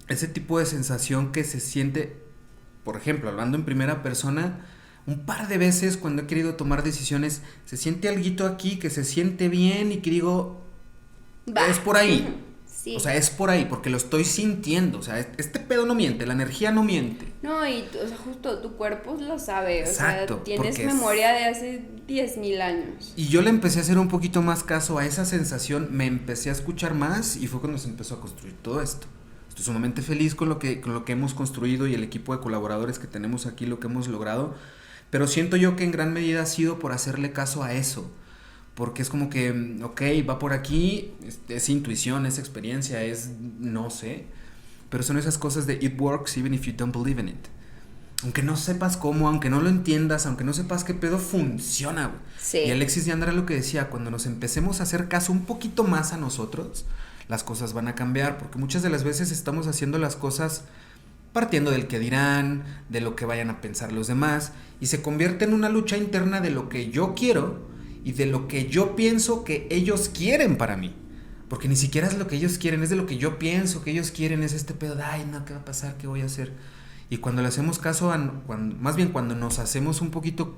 ese tipo de sensación que se siente, por ejemplo, hablando en primera persona, un par de veces cuando he querido tomar decisiones, se siente alguito aquí que se siente bien y que digo, es por ahí. Sí. O sea, es por ahí, porque lo estoy sintiendo. O sea, este pedo no miente, la energía no miente. No, y o sea, justo tu cuerpo lo sabe. Exacto, o sea, tienes memoria de hace 10,000 años. Y yo le empecé a hacer un poquito más caso a esa sensación, me empecé a escuchar más y fue cuando se empezó a construir todo esto. Estoy sumamente feliz con lo que hemos construido y el equipo de colaboradores que tenemos aquí, lo que hemos logrado. Pero siento yo que en gran medida ha sido por hacerle caso a eso. Porque es como que, ok, va por aquí, es intuición, es experiencia, es no sé. Pero son esas cosas de it works even if you don't believe in it. Aunque no sepas cómo, aunque no lo entiendas, aunque no sepas qué pedo, funciona. Sí. Y Alexis de Anda era lo que decía, cuando nos empecemos a hacer caso un poquito más a nosotros, las cosas van a cambiar. Porque muchas de las veces estamos haciendo las cosas partiendo del que dirán, de lo que vayan a pensar los demás, y se convierte en una lucha interna de lo que yo quiero y de lo que yo pienso que ellos quieren para mí. Porque ni siquiera es lo que ellos quieren, es de lo que yo pienso que ellos quieren, es este pedo de, ay, no, ¿qué va a pasar? ¿Qué voy a hacer? Y cuando le hacemos caso más bien cuando nos hacemos un poquito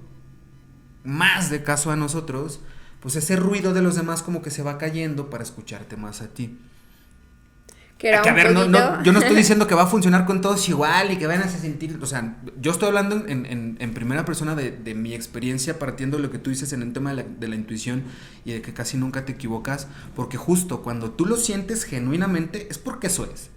más de caso a nosotros, pues ese ruido de los demás como que se va cayendo para escucharte más a ti. Que a ver, yo no estoy diciendo que va a funcionar con todos igual y que vayan a sentir, o sea, yo estoy hablando en primera persona de mi experiencia partiendo de lo que tú dices en el tema de la intuición y de que casi nunca te equivocas, porque justo cuando tú lo sientes genuinamente es porque eso es.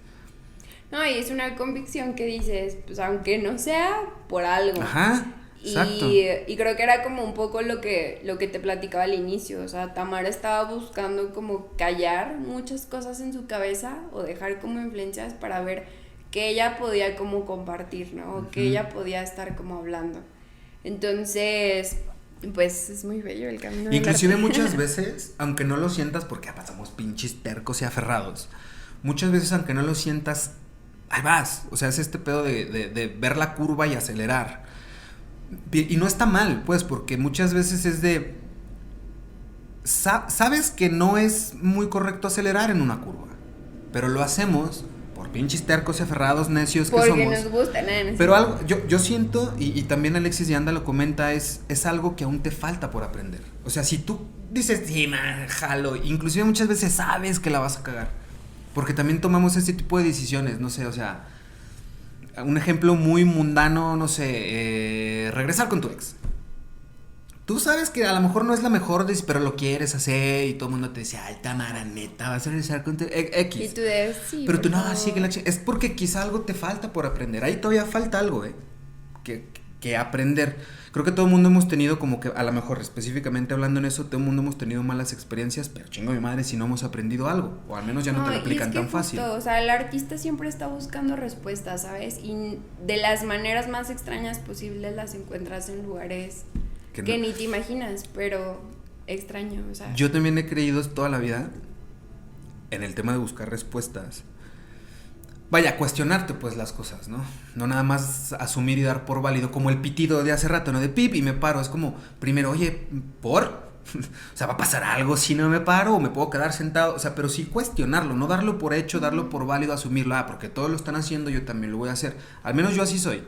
No, y es una convicción que dices, pues aunque no sea por algo. Ajá. Exacto. Y creo que era como un poco lo que te platicaba al inicio, o sea, Tamara estaba buscando como callar muchas cosas en su cabeza o dejar como influencias para ver que ella podía como compartir, ¿no? O que ella podía estar como hablando. Entonces, pues es muy bello el camino del Inclusive arte. muchas veces, aunque no lo sientas, porque pasamos pinches tercos y aferrados, muchas veces aunque no lo sientas, ahí vas, o sea, es este pedo de ver la curva y acelerar. Y no está mal, pues, porque muchas veces es de... Sabes que no es muy correcto acelerar en una curva, pero lo hacemos por pinches tercos y aferrados necios que porque somos. nos gusta, ¿no? Pero algo, yo siento, y también Alexis de Anda lo comenta, es algo que aún te falta por aprender. O sea, si tú dices, sí, man, jalo, inclusive muchas veces sabes que la vas a cagar, porque también tomamos este tipo de decisiones, no sé, o sea, un ejemplo muy mundano, no sé, regresar con tu ex. Tú sabes que a lo mejor no es la mejor, pero lo quieres hacer y todo el mundo te dice, ay, Tamara, neta, vas a regresar con tu X. Y tú de, sí, pero tú no, favor. sí que es porque quizá algo te falta por aprender. Ahí todavía falta algo, que aprender. Creo que todo el mundo hemos tenido como que, a lo mejor específicamente hablando en eso, todo el mundo hemos tenido malas experiencias, pero chingo mi madre si no hemos aprendido algo, o al menos ya no te lo aplican tan fácil. O sea, el artista siempre está buscando respuestas, ¿sabes? Y de las maneras más extrañas posibles las encuentras en lugares que ni te imaginas, pero extraño, o sea. Yo también he creído toda la vida en el tema de buscar respuestas. Vaya, cuestionarte pues las cosas, ¿no? No nada más asumir y dar por válido, como el pitido de hace rato, ¿no? De pip y me paro, es como, primero, oye, ¿por? O sea, ¿va a pasar algo si no me paro o me puedo quedar sentado? O sea, pero sí cuestionarlo, no darlo por hecho, darlo por válido, asumirlo, porque todos lo están haciendo, yo también lo voy a hacer. Al menos yo así soy.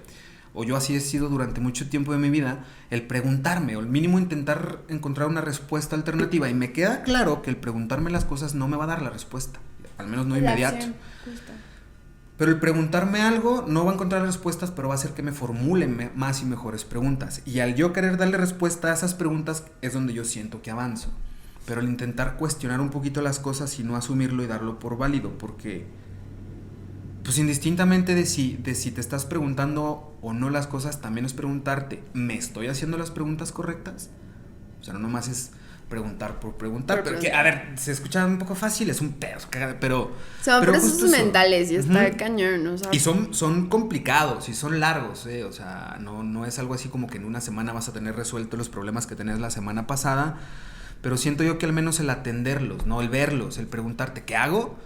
O yo así he sido durante mucho tiempo de mi vida, el preguntarme, o el mínimo intentar encontrar una respuesta alternativa. Y me queda claro que el preguntarme las cosas no me va a dar la respuesta, al menos no inmediato. Acción, justo. Pero el preguntarme algo no va a encontrar respuestas, pero va a hacer que me formulen más y mejores preguntas. Y al yo querer darle respuesta a esas preguntas es donde yo siento que avanzo. Pero el intentar cuestionar un poquito las cosas y no asumirlo y darlo por válido, porque... pues indistintamente de si te estás preguntando o no las cosas, también es preguntarte, ¿me estoy haciendo las preguntas correctas? O sea, no nomás es preguntar por preguntar, pero que, a ver, se escucha un poco fácil, es un pedo, pero... Son pero procesos mentales y está cañón, o sea... Y son complicados y son largos, o sea, no es algo así como que en una semana vas a tener resueltos los problemas que tenías la semana pasada, pero siento yo que al menos el atenderlos, ¿no? El verlos, el preguntarte, ¿qué hago?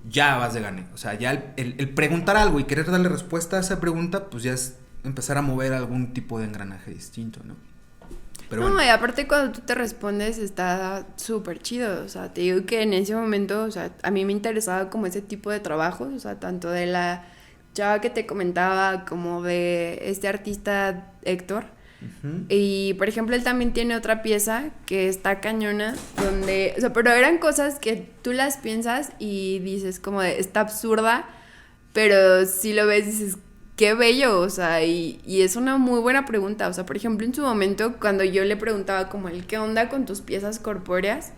Ya vas de gane, o sea, ya el preguntar algo y querer darle respuesta a esa pregunta, pues ya es empezar a mover algún tipo de engranaje distinto, ¿no? Pero no, bueno. y aparte cuando tú te respondes está súper chido, o sea, te digo que en ese momento, o sea, a mí me interesaba como ese tipo de trabajos, o sea, tanto de la chava que te comentaba como de este artista Héctor. Uh-huh. Y por ejemplo él también tiene otra pieza que está cañona donde, o sea, pero eran cosas que tú las piensas y dices como de, está absurda, pero si lo ves dices, qué bello, o sea, y es una muy buena pregunta, o sea, por ejemplo en su momento cuando yo le preguntaba como el qué onda con tus piezas corpóreas,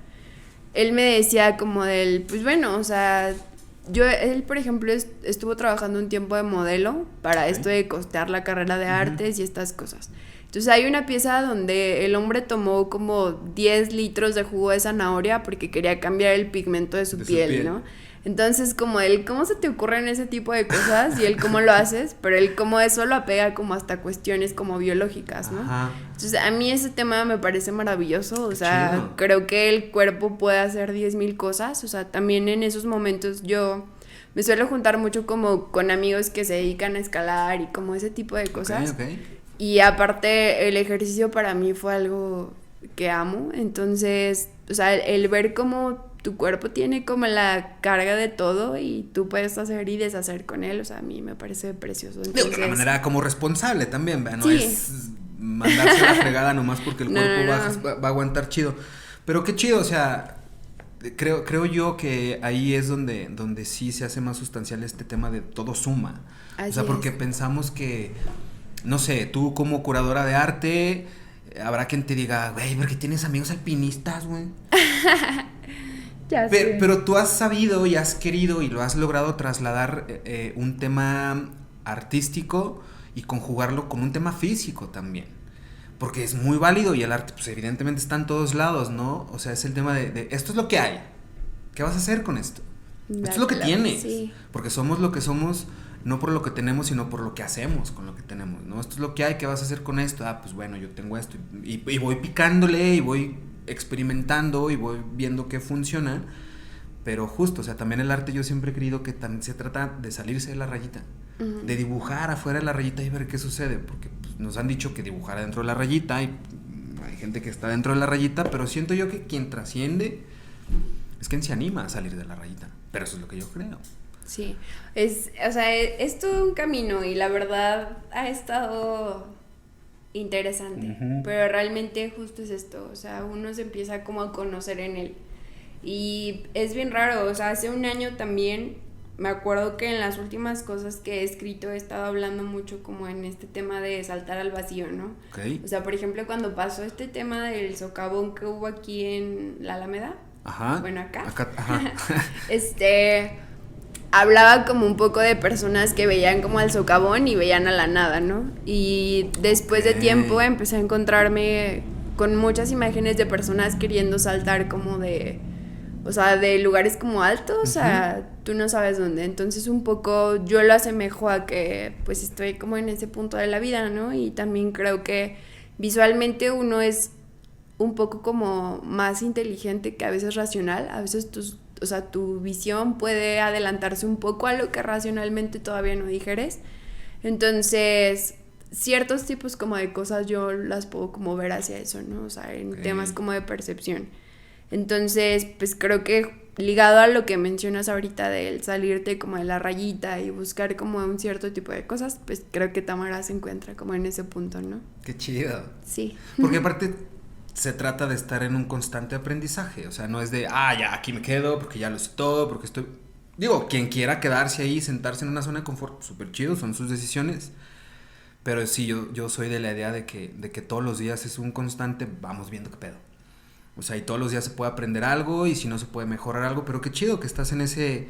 él me decía como del, pues bueno, o sea, él por ejemplo estuvo trabajando un tiempo de modelo para esto de costear la carrera de artes y estas cosas. Entonces hay una pieza donde el hombre tomó como 10 litros de jugo de zanahoria porque quería cambiar el pigmento de su piel, ¿no? Entonces como él, ¿cómo se te ocurren ese tipo de cosas? Y él, ¿cómo lo haces? Pero él como eso lo apega como hasta cuestiones como biológicas, ¿no? Ajá. Entonces a mí ese tema me parece maravilloso, o sea, chido. Creo que el cuerpo puede hacer 10,000 cosas, o sea, también en esos momentos yo... me suelo juntar mucho como con amigos que se dedican a escalar y como ese tipo de cosas. Okay. Y aparte el ejercicio para mí fue algo que amo, entonces, o sea, el ver cómo tu cuerpo tiene como la carga de todo y tú puedes hacer y deshacer con él, o sea, a mí me parece precioso. Entonces, de una manera como responsable también, ¿verdad? No sí. Es mandarse la fregada nomás porque el cuerpo va a aguantar chido. Pero qué chido, o sea, creo yo que ahí es donde sí se hace más sustancial este tema de todo suma. Así o sea, porque pensamos que... no sé, tú como curadora de arte, habrá quien te diga, güey, ¿por qué tienes amigos alpinistas, güey? Pero tú has sabido y has querido y lo has logrado trasladar un tema artístico y conjugarlo con un tema físico también. Porque es muy válido y el arte, pues evidentemente está en todos lados, ¿no? O sea, es el tema de esto es lo que hay. ¿Qué vas a hacer con esto? Esto es lo que tienes. Sí. Porque somos lo que somos no por lo que tenemos, sino por lo que hacemos con lo que tenemos, ¿no? Esto es lo que hay, ¿qué vas a hacer con esto? Ah, pues bueno, yo tengo esto, y voy picándole, y voy experimentando, y voy viendo qué funciona, pero justo, o sea, también el arte yo siempre he creído que se trata de salirse de la rayita, de dibujar afuera de la rayita y ver qué sucede, porque pues, nos han dicho que dibujar adentro de la rayita, y hay gente que está dentro de la rayita, pero siento yo que quien trasciende es quien se anima a salir de la rayita, pero eso es lo que yo creo. Sí, o sea, es todo un camino y la verdad ha estado interesante, pero realmente justo es esto, o sea, uno se empieza como a conocer en él y es bien raro, o sea, hace un año también me acuerdo que en las últimas cosas que he escrito he estado hablando mucho como en este tema de saltar al vacío, ¿no? Okay. O sea, por ejemplo, cuando pasó este tema del socavón que hubo aquí en la Alameda, ajá. Bueno, acá. Ajá. Hablaba como un poco de personas que veían como al socavón y veían a la nada, ¿no? Y después de tiempo empecé a encontrarme con muchas imágenes de personas queriendo saltar como o sea, de lugares como altos a tú no sabes dónde. Entonces un poco yo lo asemejo a que pues estoy como en ese punto de la vida, ¿no? Y también creo que visualmente uno es un poco como más inteligente que a veces racional. A veces tu visión puede adelantarse un poco a lo que racionalmente todavía no digeres. Entonces, ciertos tipos como de cosas yo las puedo como ver hacia eso, ¿no? O sea, en temas como de percepción. Entonces, pues creo que ligado a lo que mencionas ahorita del salirte como de la rayita y buscar como un cierto tipo de cosas, pues creo que Tamara se encuentra como en ese punto, ¿no? Qué chido. Sí. Porque aparte se trata de estar en un constante aprendizaje, o sea, no es de, ya aquí me quedo porque ya lo sé todo, porque estoy... Digo, quien quiera quedarse ahí, sentarse en una zona de confort, súper chido, son sus decisiones, pero sí, yo soy de la idea de que todos los días es un constante, vamos viendo qué pedo. O sea, y todos los días se puede aprender algo, y si no se puede mejorar algo, pero qué chido que estás en ese...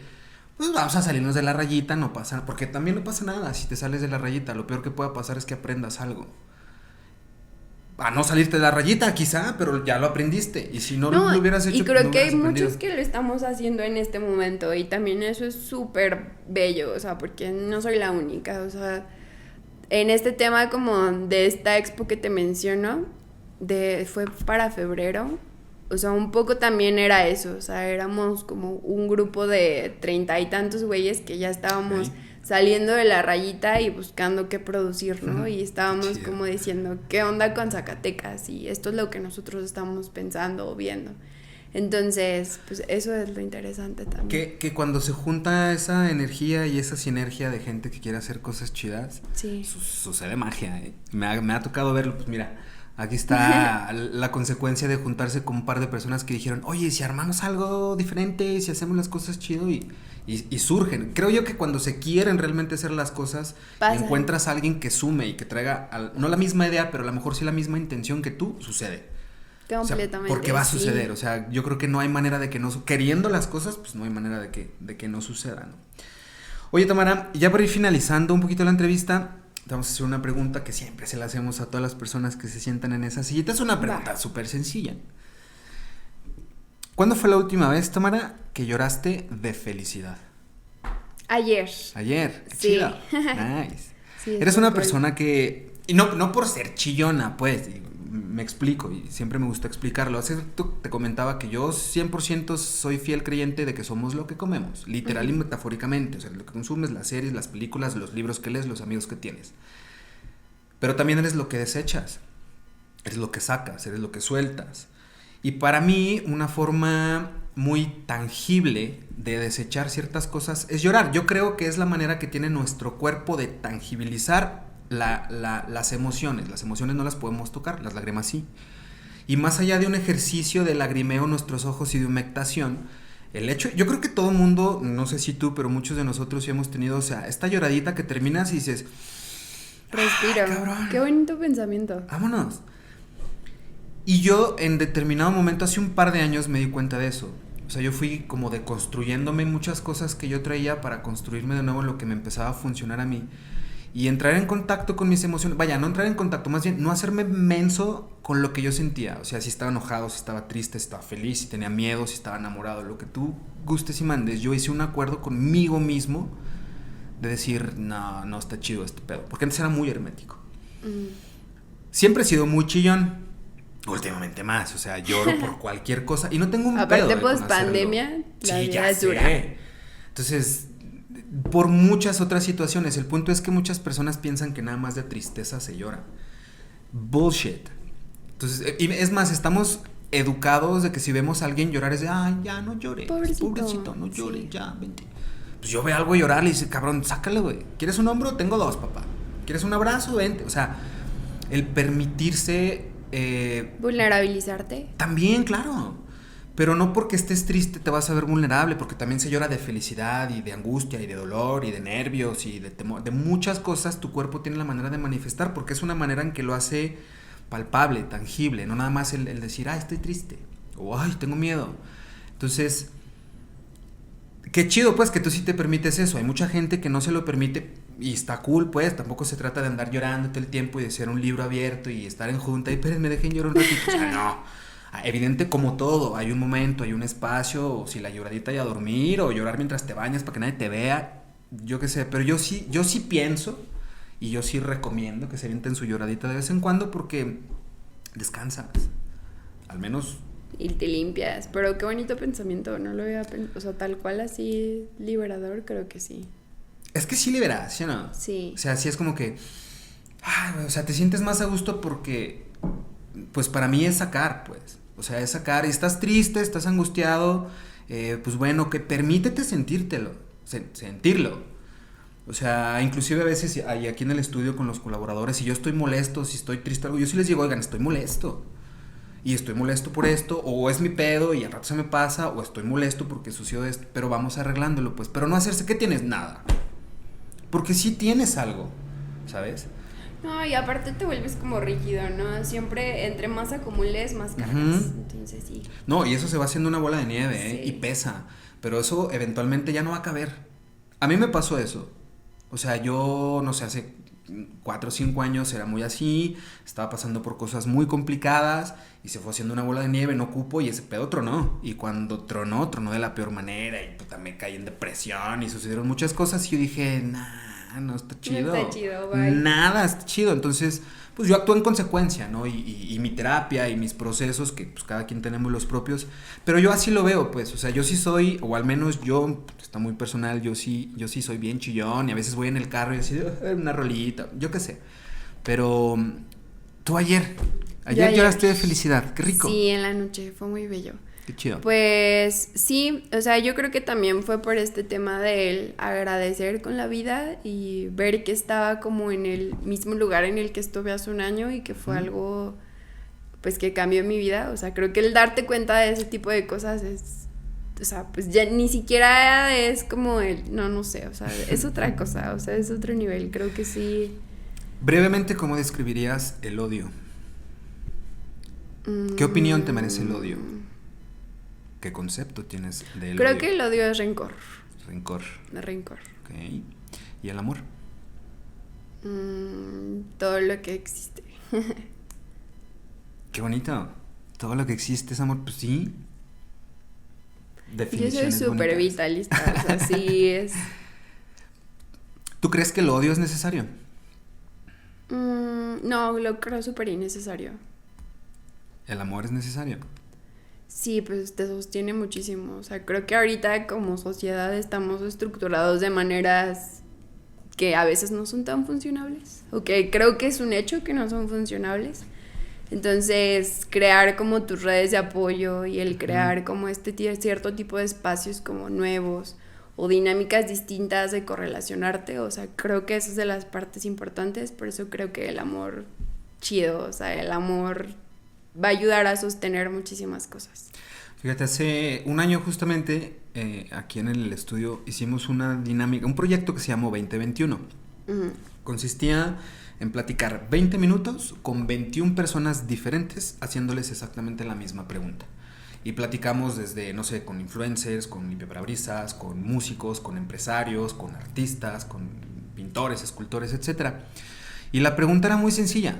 Pues vamos a salirnos de la rayita, no pasa... Porque también no pasa nada si te sales de la rayita, lo peor que pueda pasar es que aprendas algo. A no salirte de la rayita, quizá, pero ya lo aprendiste. Y si no lo hubieras hecho, y creo no que hay aprendido. muchos que lo estamos haciendo en este momento. Y también eso es súper bello. O sea, porque no soy la única. O sea, en este tema como de esta expo que te menciono, fue para febrero. O sea, un poco también era eso. O sea, éramos como un grupo de 30 y tantos güeyes que ya estábamos saliendo de la rayita y buscando qué producir, ¿no? Y estábamos como diciendo, ¿qué onda con Zacatecas? Y esto es lo que nosotros estamos pensando o viendo. Entonces, pues eso es lo interesante también. Que cuando se junta esa energía y esa sinergia de gente que quiere hacer cosas chidas, sucede magia, ¿eh? Me ha tocado verlo, pues mira, aquí está la consecuencia de juntarse con un par de personas que dijeron, oye, si armamos algo diferente, si hacemos las cosas chido y surgen. Creo yo que cuando se quieren realmente hacer las cosas, encuentras a alguien que sume y que traiga, no la misma idea, pero a lo mejor sí la misma intención que tú, sucede. Completamente. O sea, porque va a suceder, o sea, yo creo que no hay manera de que no, queriendo las cosas, pues no hay manera de que no sucedan, ¿no? Oye, Tamara, ya para ir finalizando un poquito la entrevista, te vamos a hacer una pregunta que siempre se la hacemos a todas las personas que se sientan en esa sillita. Es una pregunta súper sencilla. ¿Cuándo fue la última vez, Tamara, que lloraste de felicidad? Ayer. Qué chido. Nice. Sí, eres una persona que... Y no por ser chillona, pues, me explico, y siempre me gusta explicarlo. Hace rato te comentaba que yo 100% soy fiel creyente de que somos lo que comemos, literal y metafóricamente. O sea, lo que consumes, las series, las películas, los libros que lees, los amigos que tienes. Pero también eres lo que desechas, eres lo que sacas, eres lo que sueltas. Y para mí, una forma muy tangible de desechar ciertas cosas es llorar. Yo creo que es la manera que tiene nuestro cuerpo de tangibilizar las emociones. Las emociones no las podemos tocar, las lágrimas sí. Y más allá de un ejercicio de lagrimeo en nuestros ojos y de humectación, el hecho, yo creo que todo el mundo, no sé si tú, pero muchos de nosotros sí hemos tenido, o sea, esta lloradita que terminas y dices, respiro. Cabrón, qué bonito pensamiento. Vámonos. Y yo en determinado momento, hace un par de años, me di cuenta de eso. O sea, yo fui como deconstruyéndome muchas cosas que yo traía para construirme de nuevo en lo que me empezaba a funcionar a mí. Y entrar en contacto con mis emociones. Vaya, no entrar en contacto, más bien no hacerme menso con lo que yo sentía. O sea, si estaba enojado, si estaba triste, si estaba feliz, si tenía miedo, si estaba enamorado, lo que tú gustes y mandes. Yo hice un acuerdo conmigo mismo de decir, no está chido este pedo. Porque antes era muy hermético. Siempre he sido muy chillón. Últimamente más, o sea, lloro por cualquier cosa y no tengo un pedo. Aparte, post pandemia, la vida es dura. Entonces, por muchas otras situaciones, el punto es que muchas personas piensan que nada más de tristeza se llora. Bullshit. Entonces, y es más, estamos educados de que si vemos a alguien llorar es de, ay, ya no llores, pobrecito, no llores, ya, vente. Pues yo veo algo llorar y le dice, cabrón, sácalo, güey. ¿Quieres un hombro? Tengo dos, papá. ¿Quieres un abrazo? Vente. O sea, el permitirse vulnerabilizarte. También, claro. Pero no porque estés triste te vas a ver vulnerable, porque también se llora de felicidad y de angustia y de dolor y de nervios y de temor. De muchas cosas tu cuerpo tiene la manera de manifestar, porque es una manera en que lo hace palpable, tangible, no nada más el decir, ay, estoy triste, o ay, tengo miedo. Entonces, qué chido pues que tú sí te permites eso. Hay mucha gente que no se lo permite y está cool pues, tampoco se trata de andar llorando todo el tiempo y de ser un libro abierto y estar en junta y espérenme, dejen llorar un ratito. O sea, no, evidente como todo, hay un momento, hay un espacio, o si la lloradita y a dormir, o llorar mientras te bañas para que nadie te vea, yo qué sé, pero yo sí pienso y yo sí recomiendo que se avienten su lloradita de vez en cuando porque descansas, al menos. Y te limpias, pero qué bonito pensamiento, no lo había pensado, o sea, tal cual así liberador, creo que sí. Es que sí liberas, ¿sí o no? Sí. O sea, sí es como que, o sea, te sientes más a gusto porque, pues para mí es sacar, pues. O sea, es sacar, y estás triste, estás angustiado, pues bueno, que permítete sentirlo. O sea, inclusive a veces aquí en el estudio con los colaboradores, si yo estoy molesto, si estoy triste, algo, yo sí les digo, oigan, estoy molesto. Y estoy molesto por esto, o es mi pedo y al rato se me pasa, o estoy molesto porque sucedió esto, pero vamos arreglándolo, pues. Pero no hacerse que tienes nada. Porque sí tienes algo, ¿sabes? No, y aparte te vuelves como rígido, ¿no? Siempre entre más acumules, más cargas. Entonces sí. No, y eso se va haciendo una bola de nieve, sí. Y pesa. Pero eso eventualmente ya no va a caber. A mí me pasó eso. O sea, yo, no sé, hace 4 o 5 años era muy así. Estaba pasando por cosas muy complicadas y se fue haciendo una bola de nieve, no cupo, y ese pedo tronó. Y cuando tronó de la peor manera y puta, me caí en depresión y sucedieron muchas cosas y yo dije, no está chido. No está chido, bye. Nada está chido. Entonces, pues yo actúo en consecuencia, ¿no? Y mi terapia y mis procesos, que pues cada quien tenemos los propios, pero yo así lo veo, pues, o sea, yo sí soy, o al menos yo, está muy personal, yo sí soy bien chillón y a veces voy en el carro y así, una rolita, yo qué sé. Pero tú ayer lloraste de felicidad, qué rico. Sí, en la noche, fue muy bello. Qué chido. Pues sí, o sea, yo creo que también fue por este tema del agradecer con la vida y ver que estaba como en el mismo lugar en el que estuve hace un año y que fue algo pues que cambió mi vida. O sea, creo que el darte cuenta de ese tipo de cosas es, o sea, pues ya ni siquiera es como no sé, o sea, es otra cosa, o sea, es otro nivel, creo que sí. Brevemente, ¿cómo describirías el odio? ¿Qué opinión te merece el odio? ¿Qué concepto tienes del odio? Creo que el odio es rencor. Rencor. Ok. ¿Y el amor? Todo lo que existe. Qué bonito. Todo lo que existe es amor, pues sí. Definiciones. Yo soy súper vitalista, o sea, sí es. ¿Tú crees que el odio es necesario? No, lo creo súper innecesario. ¿El amor es necesario? Sí, pues te sostiene muchísimo. O sea, creo que ahorita como sociedad estamos estructurados de maneras que a veces no son tan funcionables. O que creo que es un hecho que no son funcionables. Entonces, crear como tus redes de apoyo y el crear como cierto tipo de espacios como nuevos o dinámicas distintas de correlacionarte. O sea, creo que esa es de las partes importantes. Por eso creo que el amor chido, o sea, el amor va a ayudar a sostener muchísimas cosas. Fíjate, hace un año justamente aquí en el estudio hicimos una dinámica, un proyecto que se llamó 2021. Consistía en platicar 20 minutos con 21 personas diferentes haciéndoles exactamente la misma pregunta. Y platicamos desde, no sé, con influencers, con limpiaparabrisas, con músicos, con empresarios, con artistas, con pintores, escultores, etc. Y la pregunta era muy sencilla.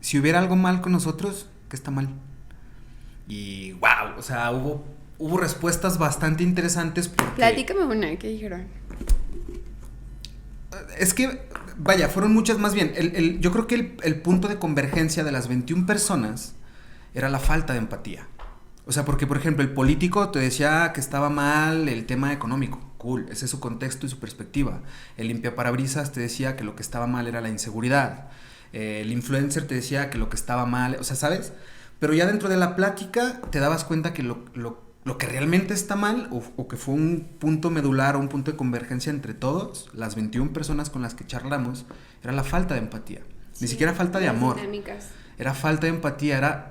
Si hubiera algo mal con nosotros, ¿qué está mal? Y wow, o sea, hubo respuestas bastante interesantes porque... Platícame una, ¿qué dijeron? Es que, vaya, fueron muchas más bien. Yo creo que el punto de convergencia de las 21 personas era la falta de empatía. O sea, porque, por ejemplo, el político te decía que estaba mal el tema económico. Cool, ese es su contexto y su perspectiva. El limpiaparabrisas te decía que lo que estaba mal era la inseguridad. El influencer te decía que lo que estaba mal, o sea, ¿sabes? Pero ya dentro de la plática te dabas cuenta que lo que realmente está mal o que fue un punto medular o un punto de convergencia entre todos, las 21 personas con las que charlamos, era la falta de empatía. Ni siquiera falta de amor. Dinámicas. Era falta de empatía, era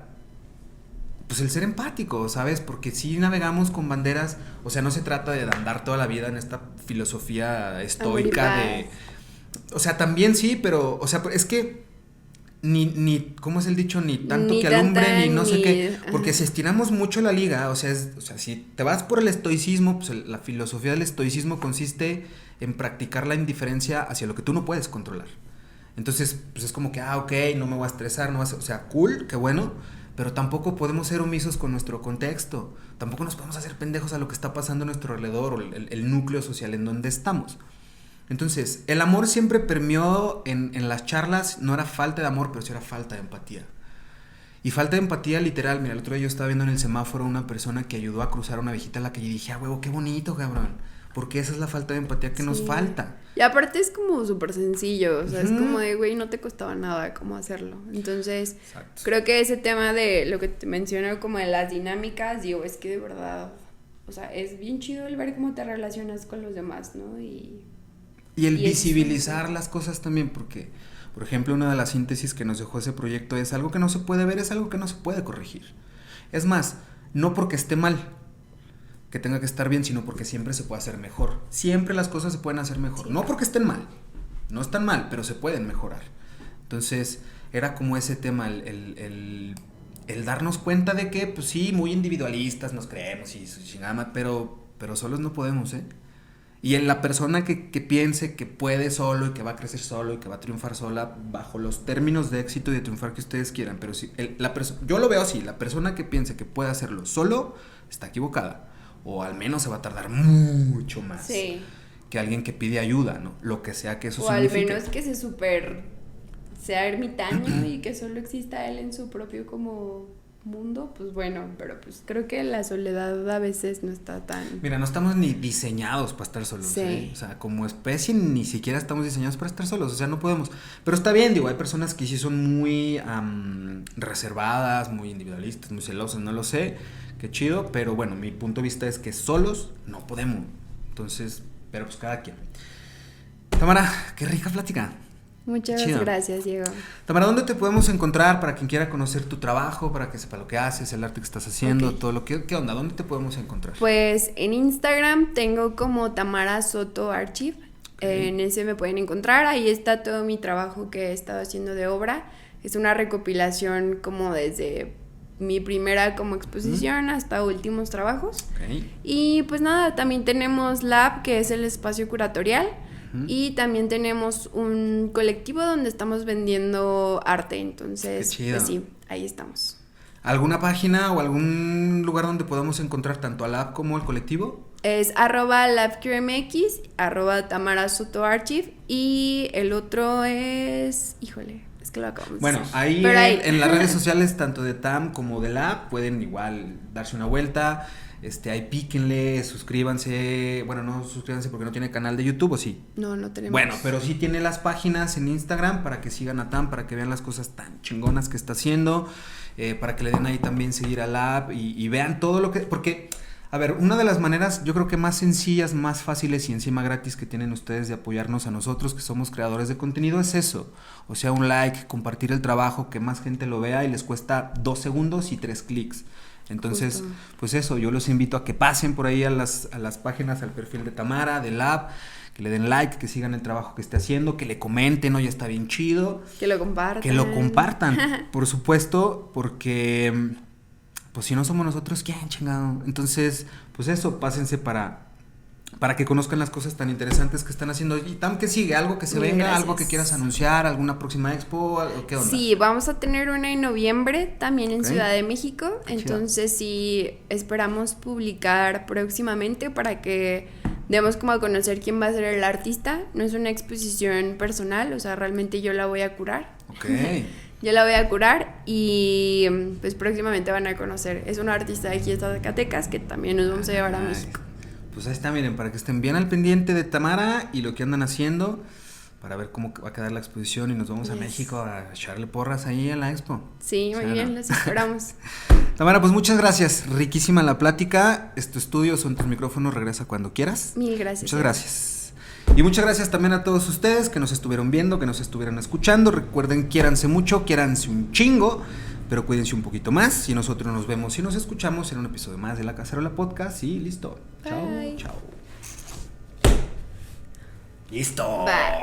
pues el ser empático, ¿sabes? Porque si navegamos con banderas, o sea, no se trata de andar toda la vida en esta filosofía estoica de... O sea, también sí, pero, o sea, es que ni ¿cómo es el dicho? Ni tanto ni que alumbre, tanta, ni no sé ni... qué. Porque Ajá. si estiramos mucho la liga, o sea, si te vas por el estoicismo, pues la filosofía del estoicismo consiste en practicar la indiferencia hacia lo que tú no puedes controlar. Entonces, pues es como que, ok, no me voy a estresar, no vas a, o sea, cool, qué bueno, pero tampoco podemos ser omisos con nuestro contexto. Tampoco nos podemos hacer pendejos a lo que está pasando a nuestro alrededor o el núcleo social en donde estamos. Entonces, el amor siempre permeó en las charlas, no era falta de amor, pero sí era falta de empatía. Y falta de empatía literal, mira, el otro día yo estaba viendo en el semáforo una persona que ayudó a cruzar a una viejita a la calle y dije, huevo, qué bonito, cabrón. Porque esa es la falta de empatía que nos falta. Y aparte es como súper sencillo, o sea, es como de, güey, no te costaba nada cómo hacerlo. Entonces, exacto. Creo que ese tema de lo que te menciono como de las dinámicas, digo, es que de verdad, o sea, es bien chido el ver cómo te relacionas con los demás, ¿no? Y el visibilizar las cosas también, porque, por ejemplo, una de las síntesis que nos dejó ese proyecto es algo que no se puede ver, es algo que no se puede corregir. Es más, no porque esté mal, que tenga que estar bien, sino porque siempre se puede hacer mejor. Siempre las cosas se pueden hacer mejor. Sí. No porque estén mal, no están mal, pero se pueden mejorar. Entonces, era como ese tema, el darnos cuenta de que, pues sí, muy individualistas nos creemos y chingada, pero solos no podemos, ¿eh? Y en la persona que piense que puede solo y que va a crecer solo y que va a triunfar sola bajo los términos de éxito y de triunfar que ustedes quieran, pero si yo lo veo así, la persona que piense que puede hacerlo solo está equivocada, o al menos se va a tardar mucho más que alguien que pide ayuda, ¿no? Lo que sea que eso signifique. O al menos que sea ermitaño y que solo exista él en su propio como mundo, pues bueno, pero pues creo que la soledad a veces no está tan... Mira, no estamos ni diseñados para estar solos, ¿eh? O sea, como especie ni siquiera estamos diseñados para estar solos, o sea, no podemos, pero está bien, digo, hay personas que sí son muy reservadas, muy individualistas, muy celosas, no lo sé, qué chido, pero bueno, mi punto de vista es que solos no podemos, entonces, pero pues cada quien. Tamara, qué rica plática. Muchas gracias, Diego. Tamara, ¿dónde te podemos encontrar para quien quiera conocer tu trabajo, para que sepa lo que haces, el arte que estás haciendo, todo lo que... ¿Qué onda? ¿Dónde te podemos encontrar? Pues en Instagram tengo como Tamara Soto Archive. En ese me pueden encontrar. Ahí está todo mi trabajo que he estado haciendo de obra. Es una recopilación como desde mi primera como exposición hasta últimos trabajos. Y pues nada, también tenemos Lab, que es el espacio curatorial. Y también tenemos un colectivo donde estamos vendiendo arte, entonces pues sí, ahí estamos. ¿Alguna página o algún lugar donde podamos encontrar tanto a Lab como al colectivo? Es @LabQMX, @Tamara Soto Archive, y el otro es, híjole, es que lo acabamos de decir. Ahí en las redes sociales tanto de TAM como de Lab pueden igual darse una vuelta. Ahí píquenle, suscríbanse. Bueno, no suscríbanse porque no tiene canal de YouTube, ¿o sí? No tenemos. Bueno, pero sí tiene las páginas en Instagram para que sigan a Tam, para que vean las cosas tan chingonas que está haciendo, para que le den ahí también seguir a Lab y vean todo lo que... Porque, a ver, una de las maneras yo creo que más sencillas, más fáciles y encima gratis que tienen ustedes de apoyarnos a nosotros que somos creadores de contenido es eso. O sea, un like, compartir el trabajo, que más gente lo vea y les cuesta 2 segundos y 3 clics. Entonces, justo. Pues eso, yo los invito a que pasen por ahí a las páginas, al perfil de Tamara, de Lab, que le den like, que sigan el trabajo que esté haciendo, que le comenten, oye, está bien chido. Que lo compartan, por supuesto, porque pues si no somos nosotros, ¿quién, chingado? Entonces, pues eso, pásense para que conozcan las cosas tan interesantes que están haciendo. Y Tam, ¿qué sigue? ¿Algo que se venga? Gracias. ¿Algo que quieras anunciar? ¿Alguna próxima expo? ¿Qué onda? Sí, vamos a tener una en noviembre también en Ciudad de México. Entonces sí, esperamos publicar próximamente para que demos como a conocer quién va a ser el artista. No es una exposición personal, o sea, realmente yo la voy a curar. Ok. Yo la voy a curar y pues próximamente van a conocer. Es un artista de aquí de Zacatecas que también nos vamos a llevar a México. Pues ahí está, miren, para que estén bien al pendiente de Tamara y lo que andan haciendo, para ver cómo va a quedar la exposición y nos vamos a México a echarle porras ahí a la expo. Sí, muy bien, los esperamos. Tamara, pues muchas gracias, riquísima la plática, es tu estudio, son tus micrófonos, regresa cuando quieras. Mil gracias. Muchas gracias. Y muchas gracias también a todos ustedes que nos estuvieron viendo, que nos estuvieron escuchando. Recuerden, quiéranse mucho, quiéranse un chingo, pero cuídense un poquito más. Y nosotros nos vemos y nos escuchamos en un episodio más de La Cacerola Podcast. Y listo. Bye. Chao, chao. Listo. Bye.